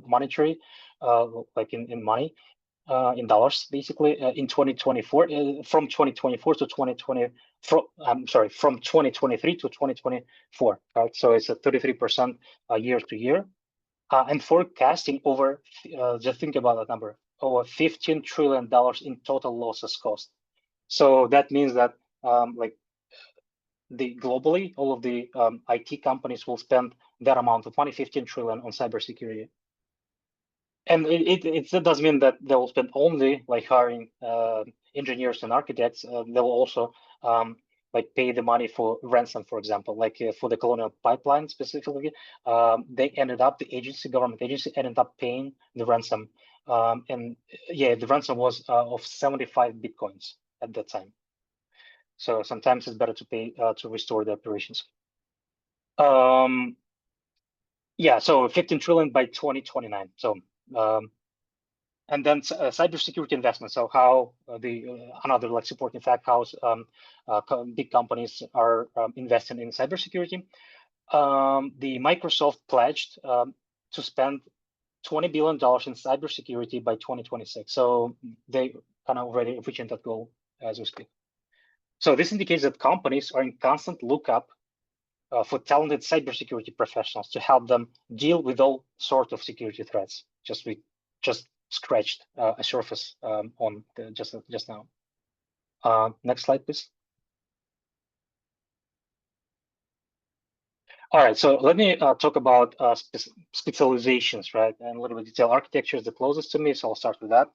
monetary, like in money. In dollars, basically, in 2024, from 2024 to 2020, from 2023 to 2024, right? So it's a 33% year to year, and forecasting over, just think about that number, over $15 trillion in total losses cost. So that means that like globally, all of the IT companies will spend that amount of money, 15 trillion, on cybersecurity. And it doesn't mean that they will spend only like hiring engineers and architects. They will also like pay the money for ransom, for example, like for the Colonial Pipeline specifically. They ended up, the government agency ended up paying the ransom. And yeah, the ransom was of 75 Bitcoins at that time. So sometimes it's better to pay to restore the operations. Yeah, so 15 trillion by 2029. So and then cybersecurity investment. So how another like supporting fact, how big companies are investing in cybersecurity. The Microsoft pledged to spend $20 billion in cybersecurity by 2026. So they kind of already reaching that goal as we speak. So this indicates that companies are in constant lookup for talented cybersecurity professionals to help them deal with all sorts of security threats. We just scratched a surface on just now. Next slide, please. All right, so let me talk about specializations, right? And a little bit detail. Architecture is the closest to me, so I'll start with that.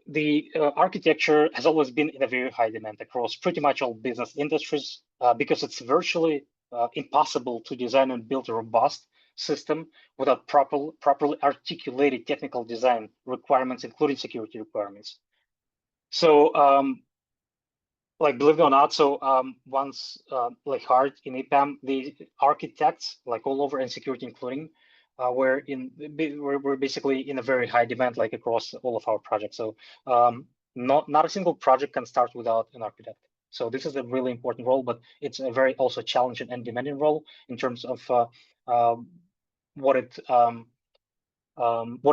The architecture has always been in a very high demand across pretty much all business industries because it's virtually impossible to design and build a robust system without properly articulated technical design requirements, including security requirements. So, like, believe it or not, so once like hard in EPAM, the architects, like all over in security, including, we're basically in a very high demand, like across all of our projects. So not a single project can start without an architect. So this is a really important role, but it's a very also challenging and demanding role in terms of what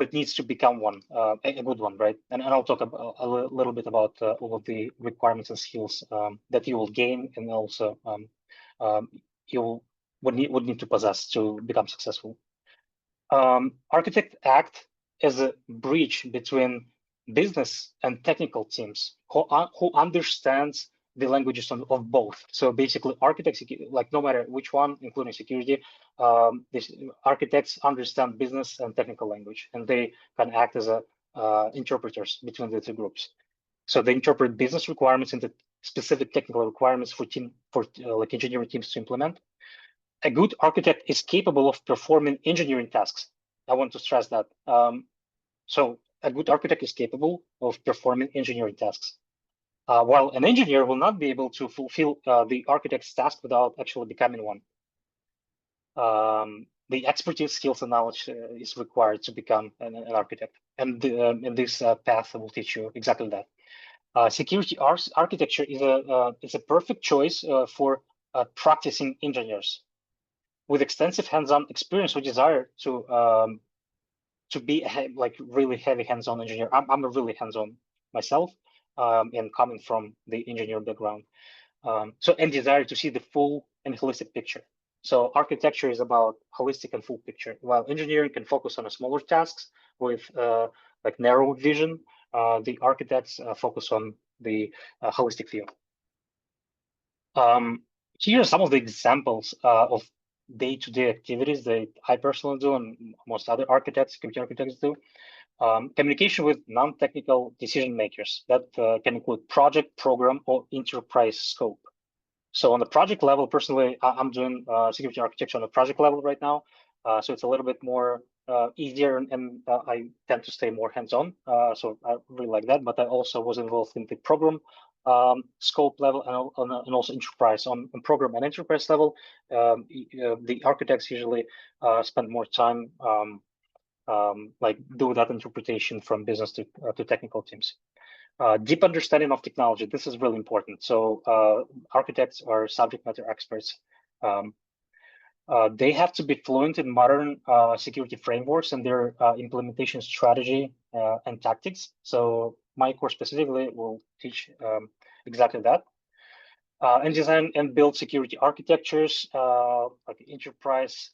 it needs to become one, a good one, right? And I'll talk about a little bit about all of the requirements and skills that you will gain, and also you would need to possess to become successful. Architect act as a bridge between business and technical teams who understands the languages of both. So basically, architects, like no matter which one, including security, these architects understand business and technical language, and they can act as interpreters between the two groups. So they interpret business requirements into specific technical requirements for like engineering teams to implement. A good architect is capable of performing engineering tasks. I want to stress that. So a good architect is capable of performing engineering tasks. While an engineer will not be able to fulfill the architect's task without actually becoming one. The expertise, skills, and knowledge is required to become an architect. And this path will teach you exactly that. Security architecture is a perfect choice for practicing engineers with extensive hands-on experience who desire to be like really heavy hands-on engineer. I'm a really hands-on myself, and coming from the engineer background. And desire to see the full and holistic picture. So architecture is about holistic and full picture, while engineering can focus on smaller tasks with like narrow vision. The architects focus on the holistic view. Here are some of the examples of day-to-day activities that I personally do and most other architects, security architects do. Communication with non-technical decision makers that can include project, program, or enterprise scope. So on the project level, personally, I'm doing security architecture on the project level right now. So it's a little bit more easier, and I tend to stay more hands-on. So I really like that. But I also was involved in the program scope level and also enterprise. On program and enterprise level, the architects usually spend more time like do that interpretation from business to technical teams. Deep understanding of technology. This is really important. So architects are subject matter experts. They have to be fluent in modern security frameworks and their implementation strategy and tactics. So my course specifically will teach exactly that. And design and build security architectures, like enterprise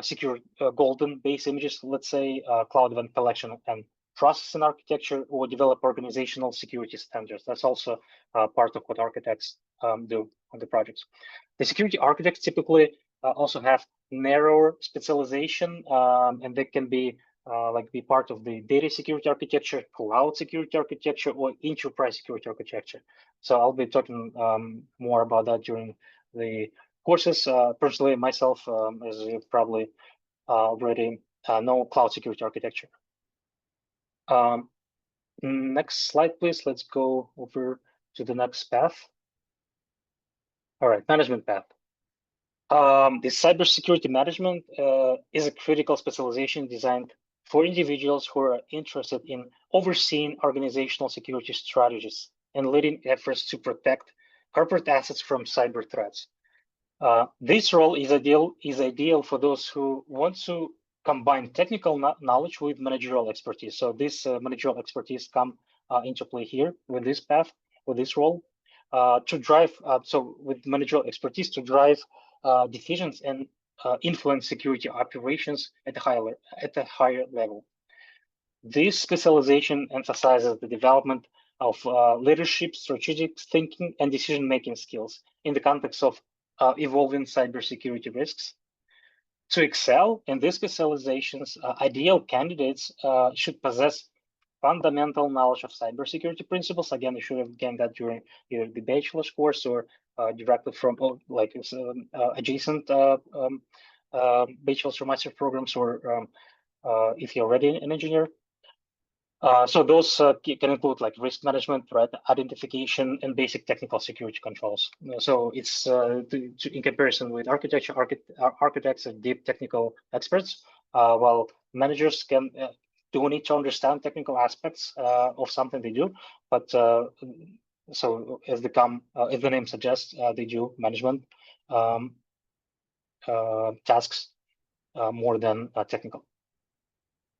secure golden base images, let's say cloud event collection and processing architecture, or develop organizational security standards. That's also part of what architects do on the projects. The security architects typically also have narrower specialization, and they can be like be part of the data security architecture, cloud security architecture, or enterprise security architecture. So I'll be talking more about that during the courses. Personally, myself, as you probably already know, cloud security architecture. Next slide, please. Let's go over to the next path. All right, management path. The cybersecurity management is a critical specialization designed for individuals who are interested in overseeing organizational security strategies and leading efforts to protect corporate assets from cyber threats. This role is ideal for those who want to combine technical knowledge with managerial expertise. So this managerial expertise come into play here with this path, with this role, to drive. So with managerial expertise to drive decisions and influence security operations at a higher level. This specialization emphasizes the development of leadership, strategic thinking, and decision-making skills in the context of evolving cybersecurity risks. To excel in these specializations, ideal candidates should possess fundamental knowledge of cybersecurity principles. Again, you should have gained that during either the bachelor's course or directly from like adjacent bachelor's or master's programs, or if you're already an engineer. So those can include like risk management, threat identification, and basic technical security controls. So it's in comparison with architecture, architects are deep technical experts, while managers do need to understand technical aspects of something they do. But so as the name suggests, they do management tasks more than technical.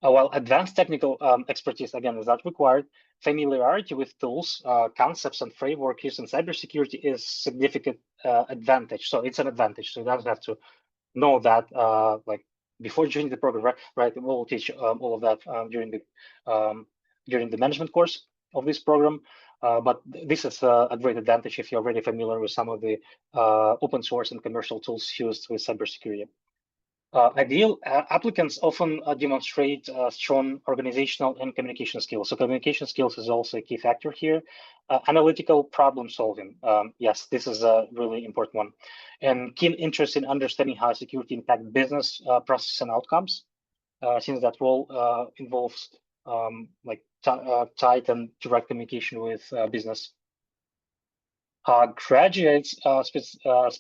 While advanced technical expertise, again, is not required, familiarity with tools, concepts, and framework used in cybersecurity is significant advantage. So it's an advantage. So you don't have to know that like before joining the program, right? We'll teach all of that during the management course of this program. But this is a great advantage if you're already familiar with some of the open source and commercial tools used with cybersecurity. Ideal applicants often demonstrate strong organizational and communication skills. So communication skills is also a key factor here. Analytical problem solving. Yes, this is a really important one. And keen interest in understanding how security impacts business processes and outcomes, since that role involves like tight and direct communication with business. Graduates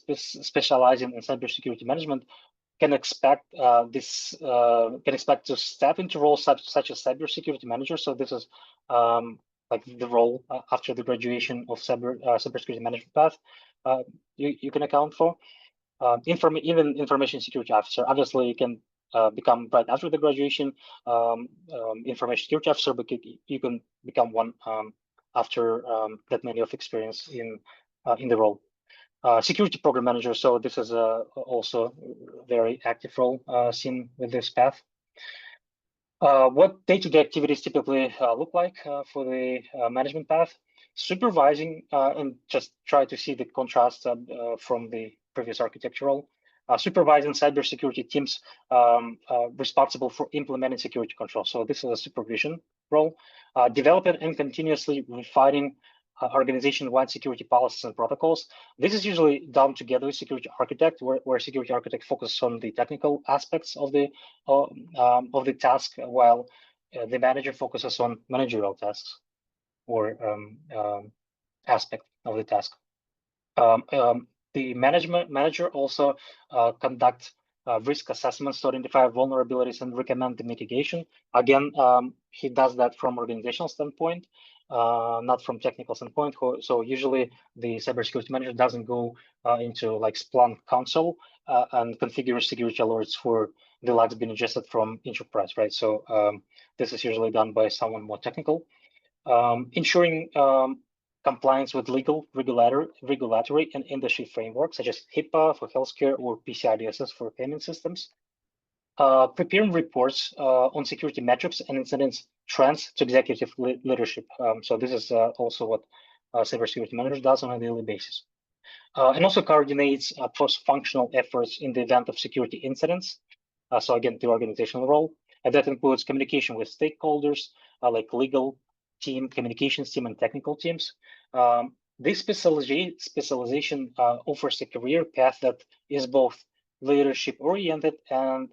specializing in cybersecurity management can expect to step into roles such as cybersecurity manager. So this is like the role after the graduation of cybersecurity management path you can account for. Even information security officer. Obviously, you can become right after the graduation information security officer, but you can become one after that many of experience in the role. Security program manager. So this is also a very active role seen with this path. What day-to-day activities typically look like for the management path? Supervising and just try to see the contrast from the previous architectural. supervising cybersecurity teams responsible for implementing security control. So this is a supervision role. Developing and continuously refining organization-wide security policies and protocols. This is usually done together with security architect, where security architect focuses on the technical aspects of the task, while the manager focuses on managerial tasks or aspect of the task. The manager also conducts risk assessments to identify vulnerabilities and recommend the mitigation. Again, he does that from organizational standpoint, not from technical standpoint. So usually the cybersecurity manager doesn't go into like Splunk console and configure security alerts for the logs being ingested from enterprise, right? So this is usually done by someone more technical. Ensuring compliance with legal, regulatory, and industry frameworks, such as HIPAA for healthcare or PCI DSS for payment systems. Preparing reports on security metrics and incidents trends to executive leadership. So this is also what cybersecurity manager does on a daily basis. And also coordinates cross-functional efforts in the event of security incidents. So again, the organizational role. And that includes communication with stakeholders, like legal team, communications team, and technical teams. This specialization offers a career path that is both leadership-oriented and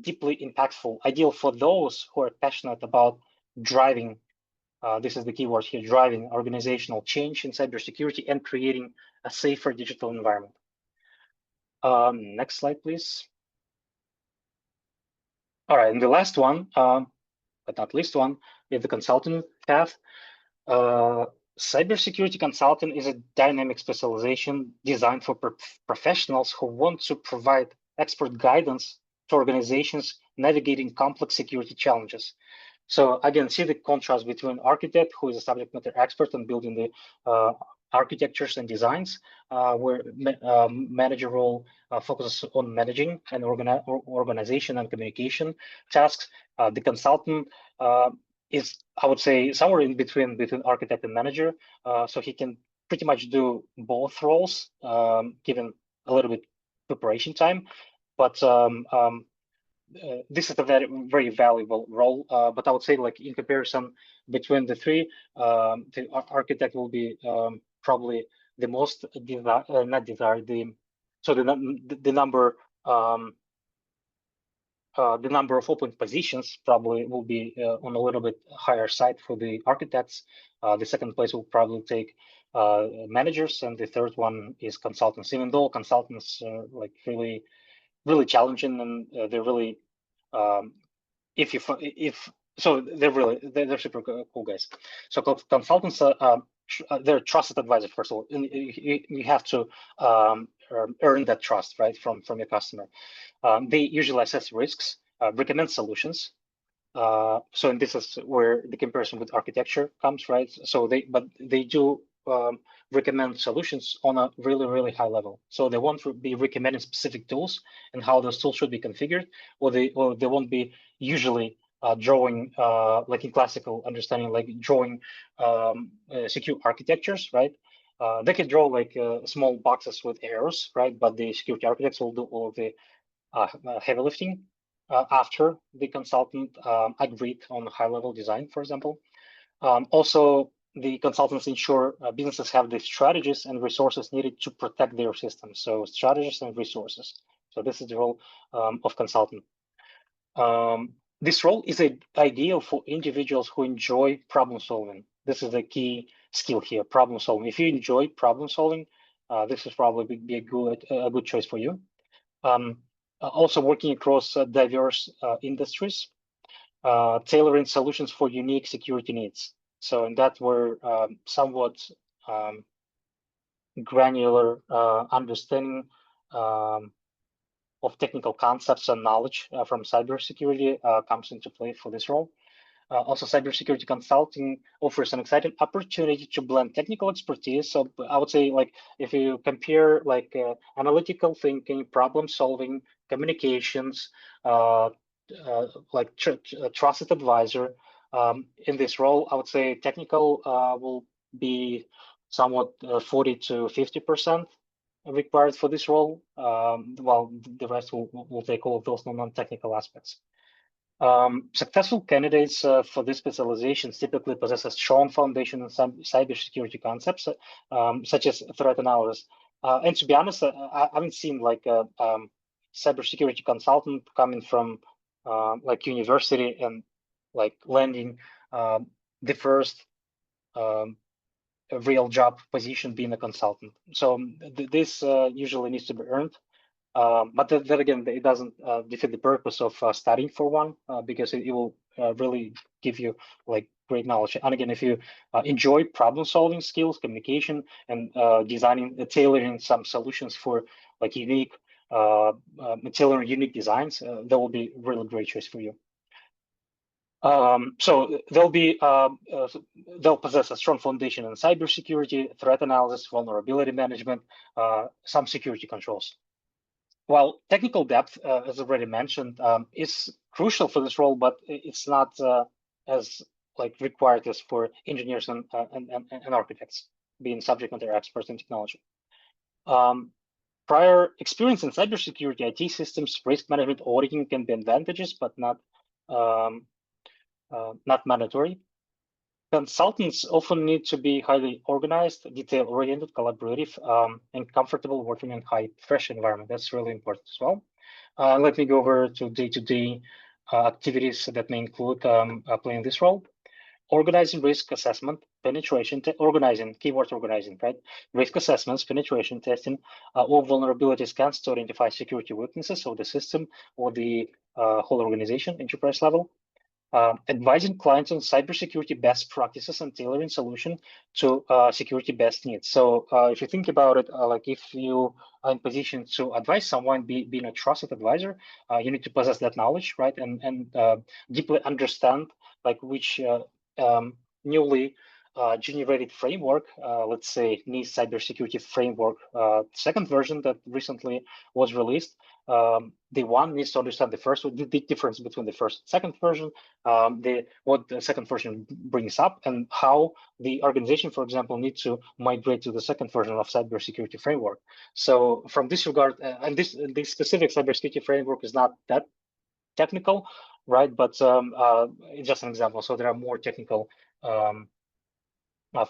deeply impactful, ideal for those who are passionate about driving, this is the key word here, driving organizational change in cybersecurity and creating a safer digital environment. Next slide, please. All right, and the last one, but not least one, is the consulting path. Cybersecurity consulting is a dynamic specialization designed for professionals who want to provide expert guidance to organizations navigating complex security challenges. So again, see the contrast between architect, who is a subject matter expert on building the architectures and designs, where manager role focuses on managing and organization and communication tasks. The consultant is, I would say, somewhere in between architect and manager, so he can pretty much do both roles, given a little bit preparation time. But this is a very valuable role. But I would say, like, in comparison between the three, the architect will be probably the most not desired. The number of open positions probably will be on a little bit higher side for the architects. The second place will probably take managers, and the third one is consultants. Even though consultants are like really challenging, and they're really they're super cool guys. So consultants they're trusted advisors, first of all, and you have to earn that trust, right, from your customer. They usually assess risks, recommend solutions. So and this is where the comparison with architecture comes, right? So they do recommend solutions on a really high level. So they won't be recommending specific tools and how those tools should be configured, or they won't be usually drawing, like in classical understanding, like drawing secure architectures, right? They can draw like small boxes with arrows, right? But the security architects will do all of the heavy lifting after the consultant agreed on high-level design, for example. Also, the consultants ensure businesses have the strategies and resources needed to protect their systems. So strategies and resources. So this is the role of consultant. This role is ideal for individuals who enjoy problem solving. This is the key skill here, problem solving. If you enjoy problem solving, this is probably be a good choice for you. Also working across diverse industries, tailoring solutions for unique security needs. So in that we're somewhat granular understanding of technical concepts and knowledge from cybersecurity comes into play for this role. Also, cybersecurity consulting offers an exciting opportunity to blend technical expertise. So I would say, like, if you compare like analytical thinking, problem solving, communications, like trusted advisor, in this role, I would say technical will be somewhat 40 to 50%, required for this role, while the rest will take all of those non-technical aspects. Successful candidates for these specializations typically possess a strong foundation in cybersecurity concepts, such as threat analysis. And to be honest, I haven't seen like a cybersecurity consultant coming from like university and like landing the first real job position being a consultant. So this usually needs to be earned. But then again, it doesn't defeat the purpose of studying for one, because it will really give you like great knowledge. And again, if you enjoy problem-solving skills, communication, and designing, tailoring some solutions for like unique, tailoring unique designs, that will be really great choice for you. So they'll possess a strong foundation in cybersecurity, threat analysis, vulnerability management, some security controls. While technical depth, as already mentioned, is crucial for this role, but it's not as like required as for engineers and architects, being subject matter experts in technology. Prior experience in cybersecurity, IT systems, risk management, auditing can be advantages, but not mandatory. Consultants often need to be highly organized, detail-oriented, collaborative, and comfortable working in high-pressure environment. That's really important as well. Let me go over to day-to-day activities that may include playing this role. Organizing risk assessment, penetration, keyword organizing, right? Risk assessments, penetration testing, or vulnerability scans to identify security weaknesses of the system or the whole organization, enterprise level. Advising clients on cybersecurity best practices and tailoring solution to security best needs. So if you think about it, like if you are in position to advise someone, being a trusted advisor, you need to possess that knowledge, right? And deeply understand like which newly generated framework, let's say NIST cybersecurity framework, second version that recently was released. The one needs to understand the difference between the first and second version, what the second version brings up, and how the organization, for example, needs to migrate to the second version of cybersecurity framework. So from this regard, and this specific cybersecurity framework is not that technical, right? But it's just an example. So there are more technical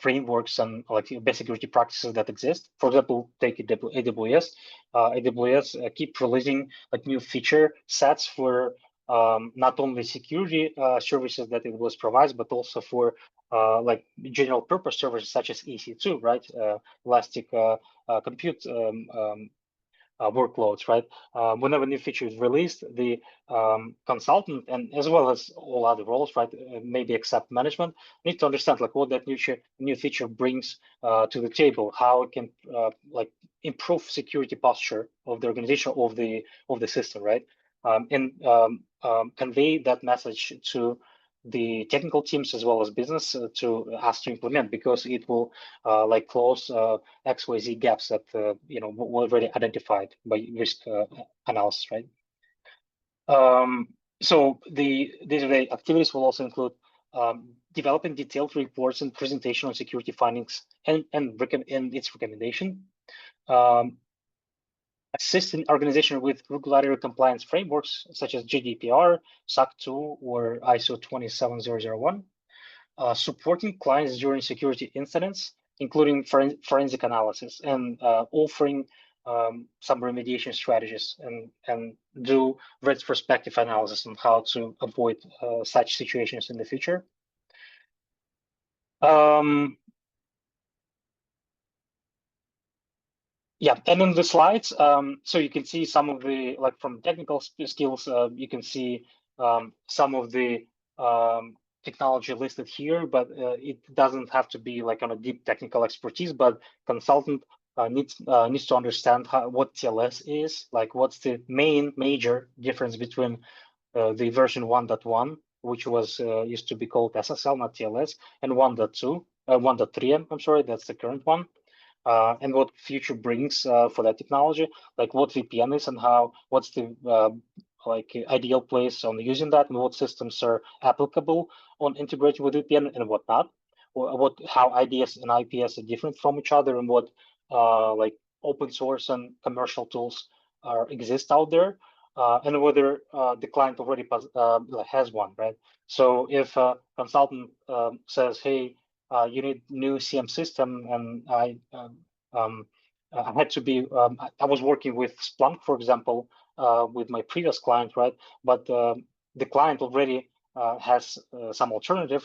frameworks and like best security practices that exist. For example, take AWS. AWS keep releasing like new feature sets for not only security services that it was provides, but also for like general purpose services such as EC2, right? Elastic compute workloads, right? Whenever a new feature is released, the consultant and as well as all other roles, right, maybe except management, need to understand like what that new feature brings to the table, how it can like improve security posture of the organization of the system, right? And convey that message to the technical teams as well as business to ask to implement, because it will like close XYZ gaps that were already identified by risk analysis, right? So these activities will also include developing detailed reports and presentation on security findings and its recommendation. Assisting organization with regulatory compliance frameworks such as GDPR, SOC 2, or ISO 27001. Supporting clients during security incidents, including forensic analysis, and offering some remediation strategies and do retrospective analysis on how to avoid such situations in the future. Yeah, and in the slides, so you can see some of the, like from technical skills, you can see some of the technology listed here, but it doesn't have to be like on a deep technical expertise, but consultant needs to understand what TLS is, like what's the major difference between the version 1.1, which was used to be called SSL, not TLS, and 1.3, I'm sorry, that's the current one. And what future brings for that technology, like what VPN is and what's the like ideal place on using that, and what systems are applicable on integrating with VPN and what not, or how IDS and IPS are different from each other, and what like open source and commercial tools exist out there, and whether the client already has one, right? So if a consultant says, hey, you need new CM system, and I had to be, I was working with Splunk, for example, with my previous client, right? But the client already has some alternative,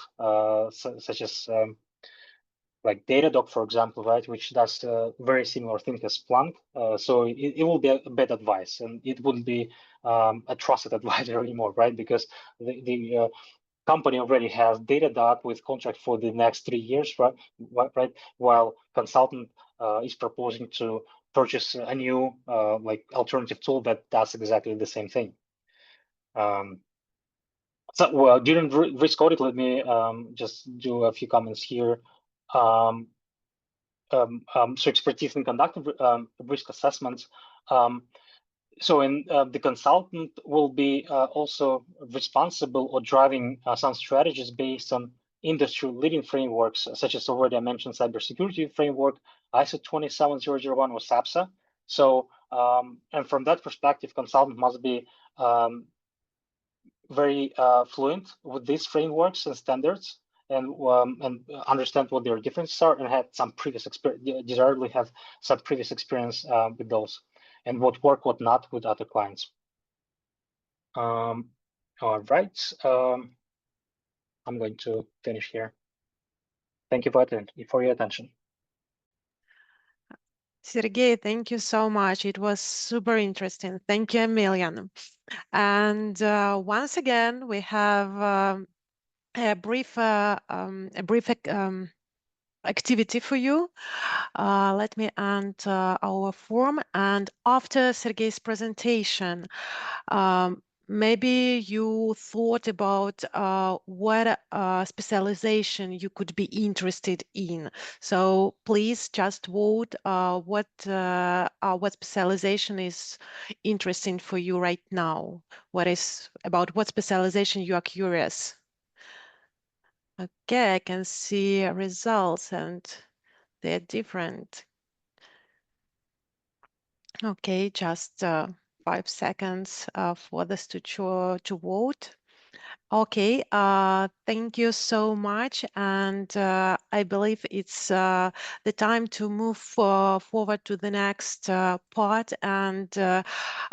such as like Datadog, for example, right, which does very similar thing as Splunk. So it will be a bad advice, and it wouldn't be a trusted advisor anymore, right? Because the company already has Datadog with contract for the next 3 years, right? While consultant is proposing to purchase a new like alternative tool that does exactly the same thing. So, well, during risk audit, let me just do a few comments here. So expertise in conducting risk assessments. So the consultant will be also responsible or driving some strategies based on industry-leading frameworks, such as already I mentioned cybersecurity framework, ISO 27001 or SAPSA. So, and from that perspective, consultant must be very fluent with these frameworks and standards, and understand what their differences are, and had some previous experience, desirably have some previous experience with those, and what work, what not with other clients. All right, I'm going to finish here. Thank you for your attention. Sergey, thank you so much. It was super interesting. Thank you a million. And once again, we have a brief activity for you. Let me end our form. And after Sergey's presentation, maybe you thought about what specialization you could be interested in. So please just vote what specialization is interesting for you right now. About what specialization you are curious. Okay, I can see results and they're different. Okay, just 5 seconds for this to vote. Okay, thank you so much. And I believe it's the time to move forward to the next part. And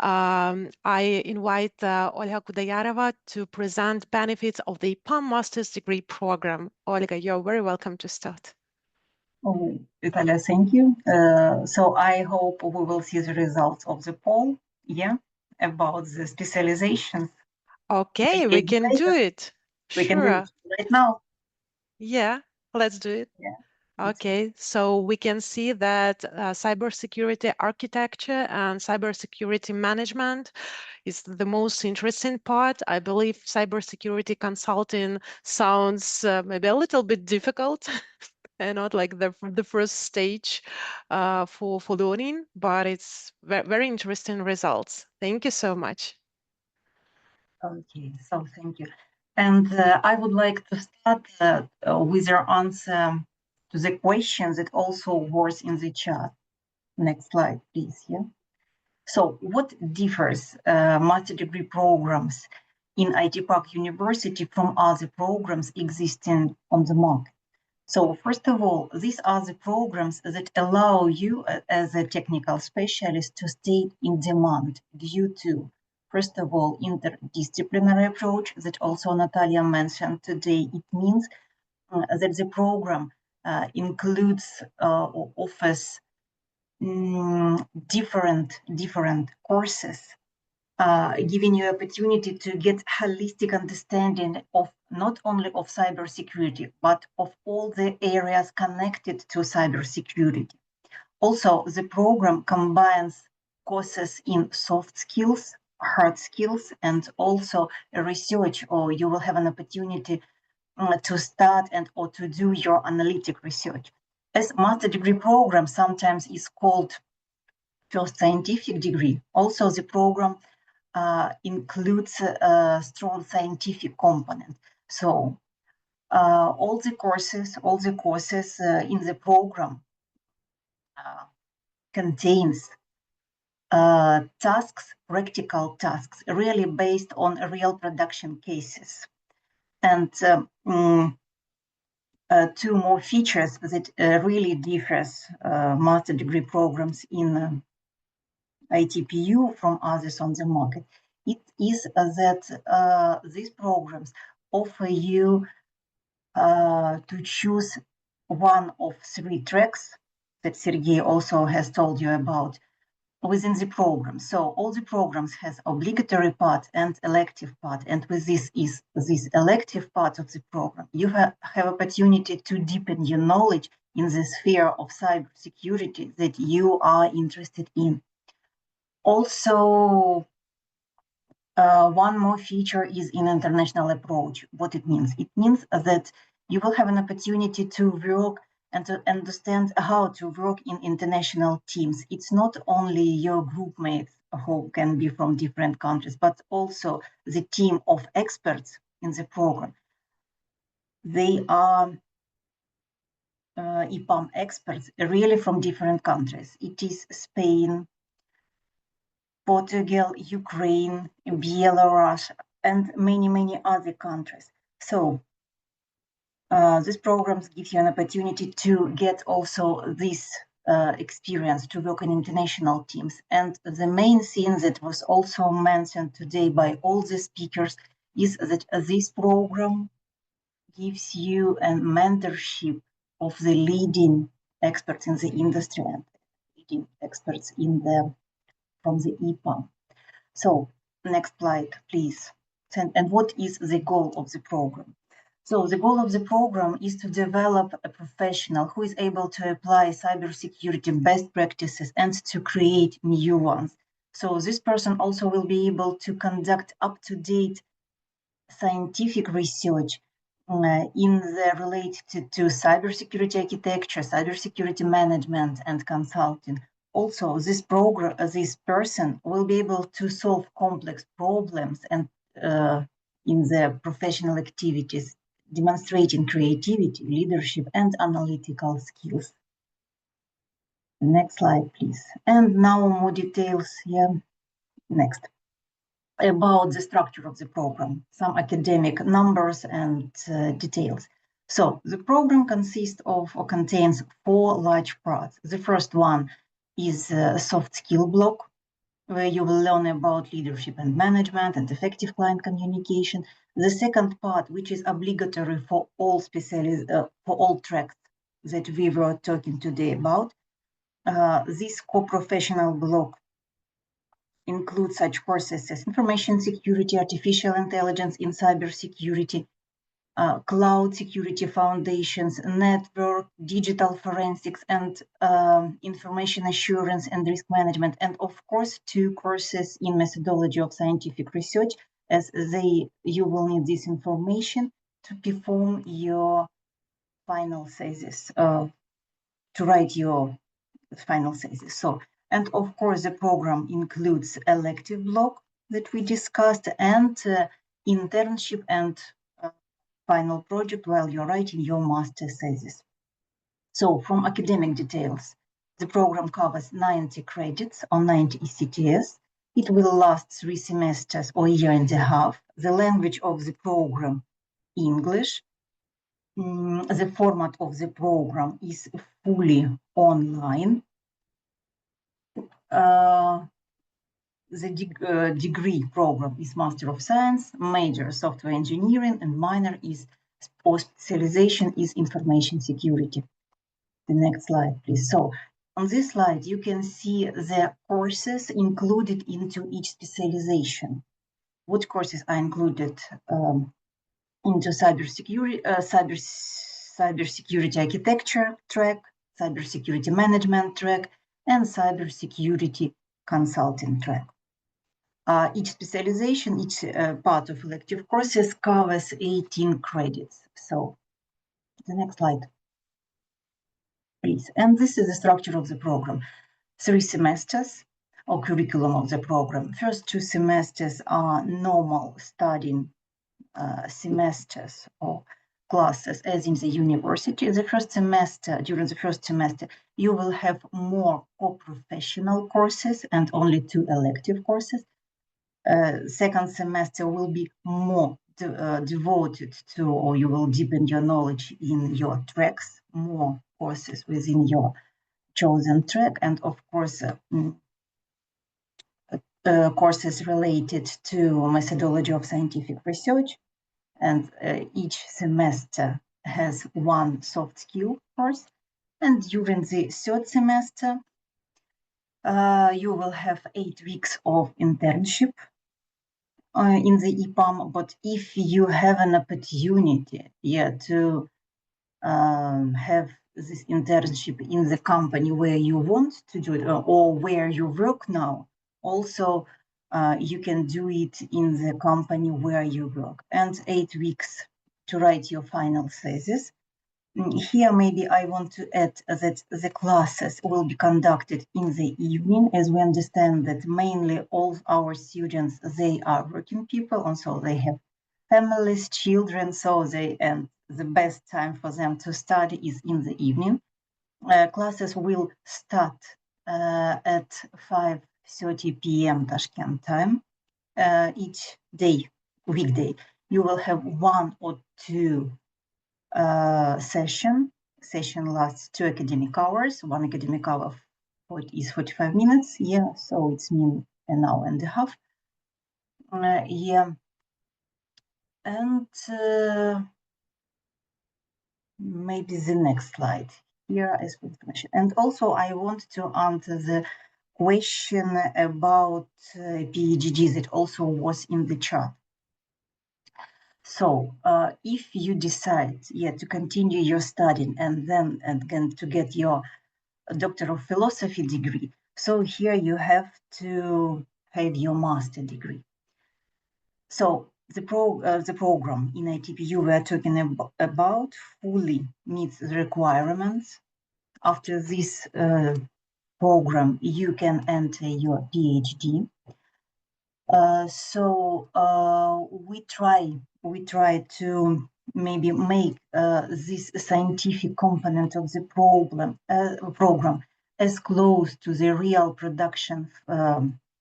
I invite Olga Kudayarova to present benefits of the EPAM Master's Degree Program. Olga, you're very welcome to start. Oh, Vitalia, thank you. So I hope we will see the results of the poll, about the specializations. Okay, we can do it. We can do it right now. Yeah, let's do it. Yeah. Okay, so we can see that cybersecurity architecture and cybersecurity management is the most interesting part. I believe cybersecurity consulting sounds maybe a little bit difficult and not like the first stage for learning, but it's very interesting results. Thank you so much. Okay, so thank you. And I would like to start with your answer to the question that also was in the chat. Next slide, please. Yeah. So what differs master degree programs in ITPU University from other programs existing on the market? So first of all, these are the programs that allow you as a technical specialist to stay in demand due to, first of all, interdisciplinary approach that also Natalia mentioned today. It means that the program includes or offers different courses, giving you opportunity to get holistic understanding of not only of cybersecurity, but of all the areas connected to cybersecurity. Also, the program combines courses in soft skills, hard skills, and also research, or you will have an opportunity to start and or to do your analytic research. As master degree program sometimes is called first scientific degree, also the program includes a strong scientific component. So all the courses in the program contains tasks, practical tasks, really based on real production cases. And two more features that really differs master degree programs in ITPU from others on the market. It is that these programs offer you to choose one of 3 tracks that Sergey also has told you about within the program. So all the programs has obligatory part and elective part. And with this elective part of the program, you have opportunity to deepen your knowledge in the sphere of cybersecurity that you are interested in. Also, one more feature is in international approach. What it means? It means that you will have an opportunity to work and to understand how to work in international teams. It's not only your group mates who can be from different countries, but also the team of experts in the program. They are EPAM experts really from different countries. It is Spain, Portugal, Ukraine, Belarus, and many other countries. So these programs give you an opportunity to get also this experience to work in international teams. And the main thing that was also mentioned today by all the speakers is that this program gives you a mentorship of the leading experts in the industry and leading experts from the EPAM. So next slide, please. And what is the goal of the program? So the goal of the program is to develop a professional who is able to apply cybersecurity best practices and to create new ones. So this person also will be able to conduct up-to-date scientific research in the related to cybersecurity architecture, cybersecurity management, and consulting. Also, this person will be able to solve complex problems and in the professional activities, demonstrating creativity, leadership, and analytical skills. Next slide, please. And now more details here. Next. About the structure of the program, some academic numbers and details. So the program consists of or contains 4 large parts. The first one is a soft skill block, where you will learn about leadership and management and effective client communication. The second part, which is obligatory for all tracks that we were talking today about, this co-professional block includes such courses as information security, artificial intelligence in cybersecurity, cloud security foundations, network, digital forensics, and information assurance and risk management. And of course, 2 courses in methodology of scientific research, as you will need this information to perform your final thesis, to write your final thesis. So, and of course, the program includes elective block that we discussed and internship and final project while you're writing your master thesis. So from academic details, the program covers 90 credits on 90 ECTS. It will last 3 semesters or a year and a half. The language of the program, English. The format of the program is fully online. The degree program is Master of Science, major software engineering, and minor is or specialization is information security. The next slide, please. So on this slide, you can see the courses included into each specialization. What courses are included into cybersecurity, cybersecurity architecture track, cybersecurity management track, and cybersecurity consulting track. Each specialization, each part of elective courses covers 18 credits. So the next slide, please. And this is the structure of the program. 3 semesters or curriculum of the program. First 2 semesters are normal studying semesters or classes as in the university. During the first semester, you will have more co-professional courses and only 2 elective courses. Second semester will be more devoted to, or you will deepen your knowledge in your tracks, more courses within your chosen track, and of course, courses related to methodology of scientific research. And each semester has 1 soft skill course. And during the third semester, you will have 8 weeks of internship in the EPAM. But if you have an opportunity, to have this internship in the company where you want to do it or where you work now, also you can do it in the company where you work. And 8 weeks to write your final thesis. Here, maybe I want to add that the classes will be conducted in the evening, as we understand that mainly all our students, they are working people, and so they have families, children, so and the best time for them to study is in the evening. Classes will start at 5:30 p.m. Tashkent time each day, weekday. You will have 1 or 2 session lasts 2 academic hours. 1 academic hour is 45 minutes. So it's mean an hour and a half. And maybe the next slide here is information. And also I want to answer the question about PhD that also was in the chat. So if you decide to continue your studying and then to get your Doctor of Philosophy degree, so here you have to have your master degree. So the program in ITPU we are talking about fully meets the requirements. After this program, you can enter your PhD. So we try to maybe make this scientific component of the program as close to the real production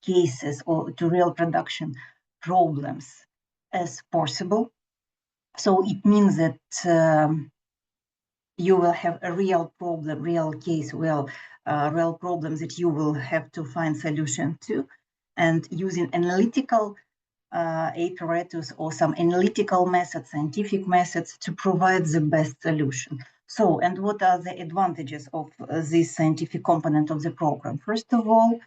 cases or to real production problems as possible. So it means that you will have a real problem, real case, real problems that you will have to find solution to, and using analytical apparatus or some analytical methods, scientific methods to provide the best solution. So, and what are the advantages of this scientific component of the program? First of all,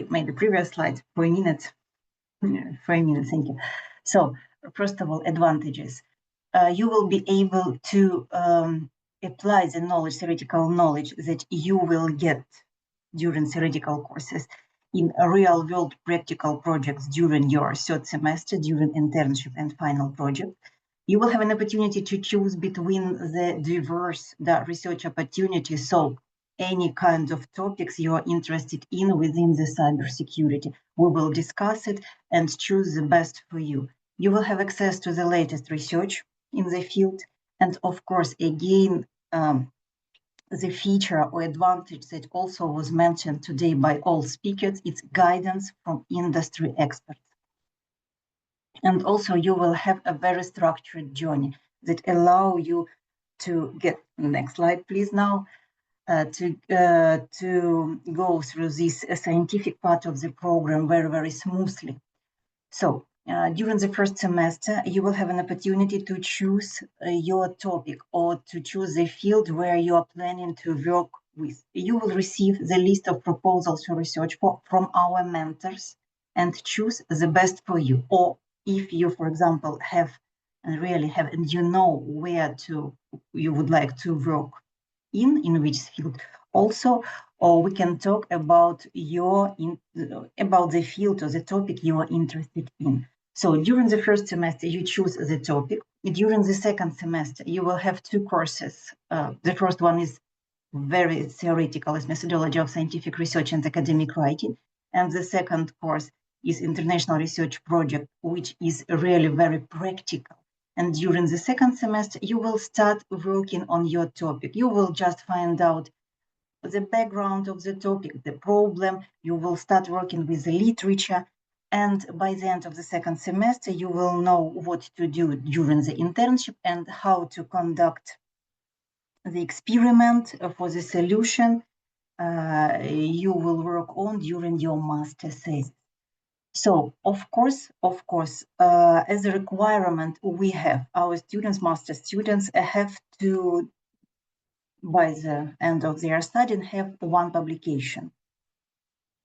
maybe previous slide for a minute. Thank you. So, first of all, advantages. You will be able to apply the knowledge, theoretical knowledge that you will get during theoretical courses in real-world practical projects during your third semester, during internship and final project. You will have an opportunity to choose between the diverse research opportunities, so any kind of topics you are interested in within the cybersecurity. We will discuss it and choose the best for you. You will have access to the latest research in the field, and of course, again, the feature or advantage that also was mentioned today by all speakers, it's guidance from industry experts. And also you will have a very structured journey that allow you to get, next slide please now, to go through this scientific part of the program very, very smoothly. So during the first semester, you will have an opportunity to choose your topic or to choose the field where you are planning to work with. You will receive the list of proposals for research from our mentors and choose the best for you. Or if you, for example, have and you know where you would like to work in which field also, or we can talk about about the field or the topic you are interested in. So during the first semester, you choose the topic. During the second semester, you will have 2 courses. The first one is very theoretical, is methodology of scientific research and academic writing. And the second course is international research project, which is really very practical. And during the second semester, you will start working on your topic. You will just find out the background of the topic, the problem. You will start working with the literature. And by the end of the second semester, you will know what to do during the internship and how to conduct the experiment for the solution you will work on during your master thesis. So, of course, as a requirement, we have our students, master students, have to, by the end of their study, have one publication,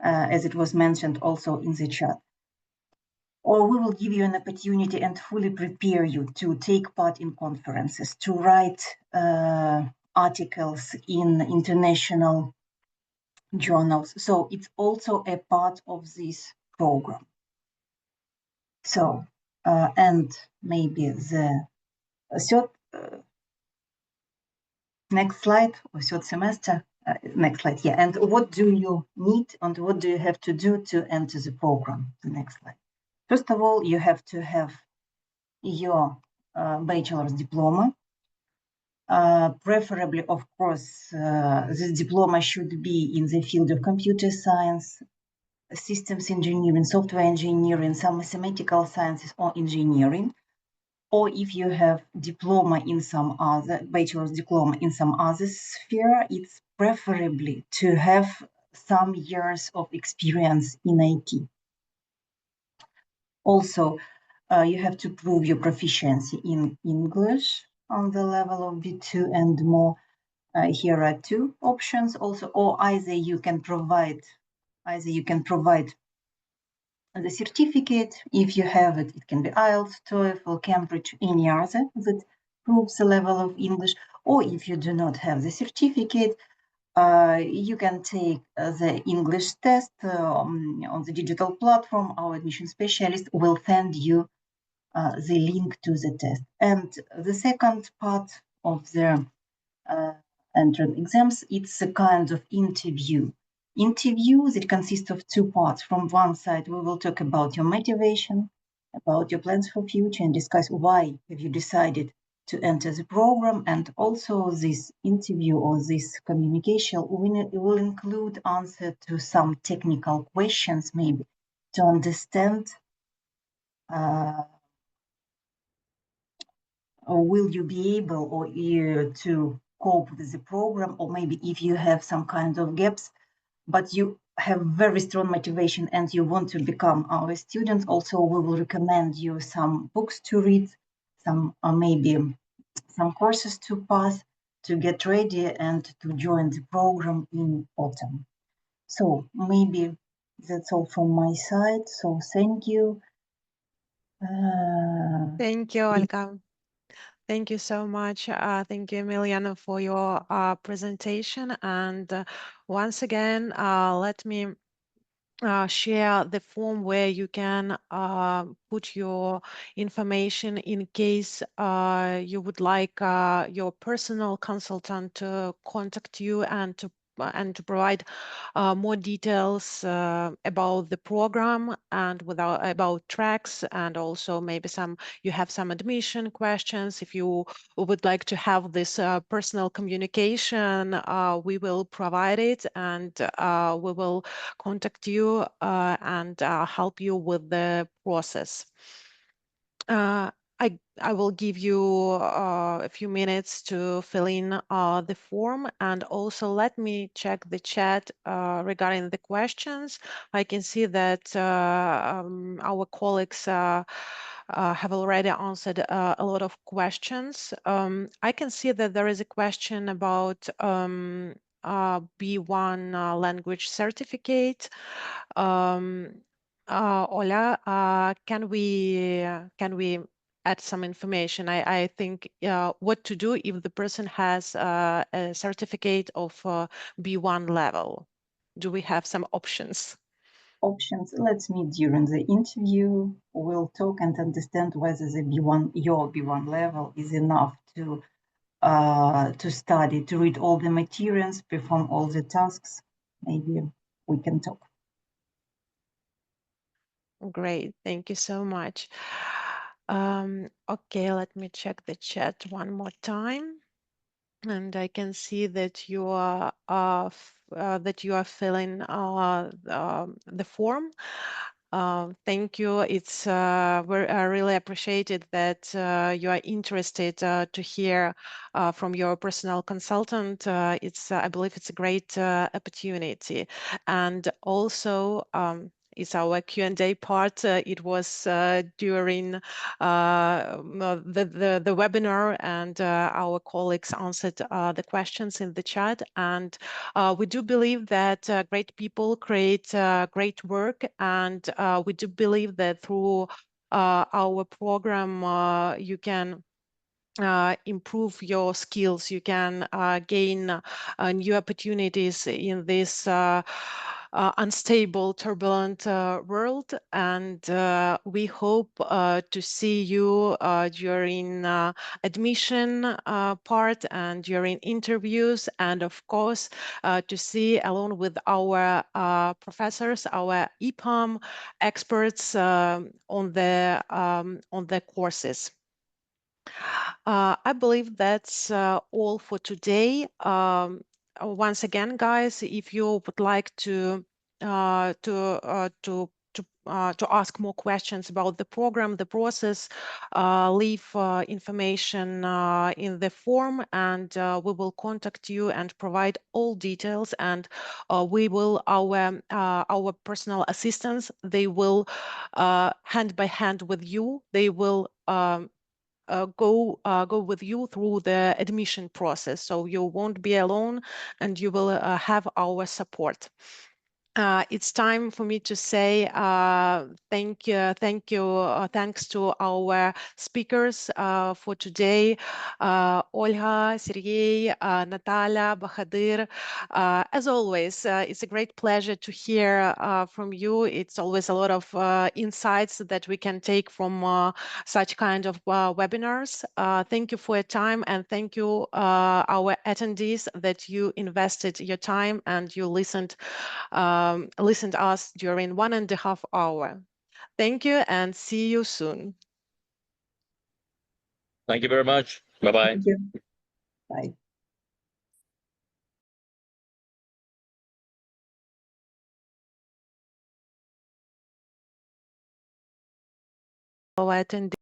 as it was mentioned also in the chat. Or we will give you an opportunity and fully prepare you to take part in conferences, to write articles in international journals. So it's also a part of this program. So, and maybe the third, next slide, or third semester, next slide, yeah. And what do you need and what do you have to do to enter the program? The next slide. First of all, you have to have your bachelor's diploma. Preferably, of course, this diploma should be in the field of computer science, systems engineering, software engineering, some mathematical sciences or engineering. Or if you have diploma in some other, bachelor's diploma in some other sphere, it's preferably to have some years of experience in IT. Also, you have to prove your proficiency in English on the level of B2 and more. Here are two options also, or either you can provide the certificate. If you have it, it can be IELTS, TOEFL, Cambridge, any other that proves the level of English. Or if you do not have the certificate, you can take the English test on the digital platform. Our admission specialist will send you the link to the test. And the second part of the entrance exams, it's a kind of interview. Interviews, it consists of two parts. From one side, we will talk about your motivation, about your plans for future, and discuss why have you decided to enter the program. And also this interview or this communication will include answer to some technical questions, maybe to understand or will you be able or to cope with the program, or maybe if you have some kind of gaps, but you have very strong motivation and you want to become our student, also we will recommend you some books to read, some maybe some courses to pass to get ready and to join the program in autumn. So maybe that's all from my side. So thank you. Thank you, Olga. Thank you so much. Thank you, Emiliana, for your presentation. And once again, let me share the form where you can put your information in case you would like your personal consultant to contact you and to provide more details about the program and about tracks, and also maybe you have some admission questions. If you would like to have this personal communication, we will provide it, and we will contact you and help you with the process. I will give you a few minutes to fill in the form, and also let me check the chat regarding the questions. I can see that our colleagues have already answered a lot of questions. I can see that there is a question about B1 language certificate. Ola, can we add some information? I think what to do if the person has a certificate of B1 level. Do we have some options? Options. Let's meet during the interview. We'll talk and understand whether the your B1 level is enough to study, to read all the materials, perform all the tasks. Maybe we can talk. Great, thank you so much. Okay, let me check the chat one more time. And I can see that you are filling the form. Thank you. It's I really appreciated that you are interested to hear from your personal consultant. I believe it's a great opportunity, and also. It's our Q&A part. It was during the webinar, and our colleagues answered the questions in the chat. And we do believe that great people create great work, and we do believe that through our program you can improve your skills, you can gain new opportunities in this unstable, turbulent world. And we hope to see you during admission part and during interviews, and of course to see along with our professors, our EPAM experts on the courses. I believe that's all for today. Once again, guys, if you would like to ask more questions about the program, the process, leave information in the form, and we will contact you and provide all details. And our personal assistants, they will hand by hand with you. They will go with you through the admission process, so you won't be alone, and you will have our support. It's time for me to say thank you. Thanks to our speakers for today, Olga, Sergey, Natalia, Bahadir. As always, it's a great pleasure to hear from you. It's always a lot of insights that we can take from such kind of webinars. Thank you for your time, and thank you our attendees that you invested your time and you listened us during 1.5 hours. Thank you, and see you soon. Thank you very much. Bye-bye. Thank you. Bye. Our attendees.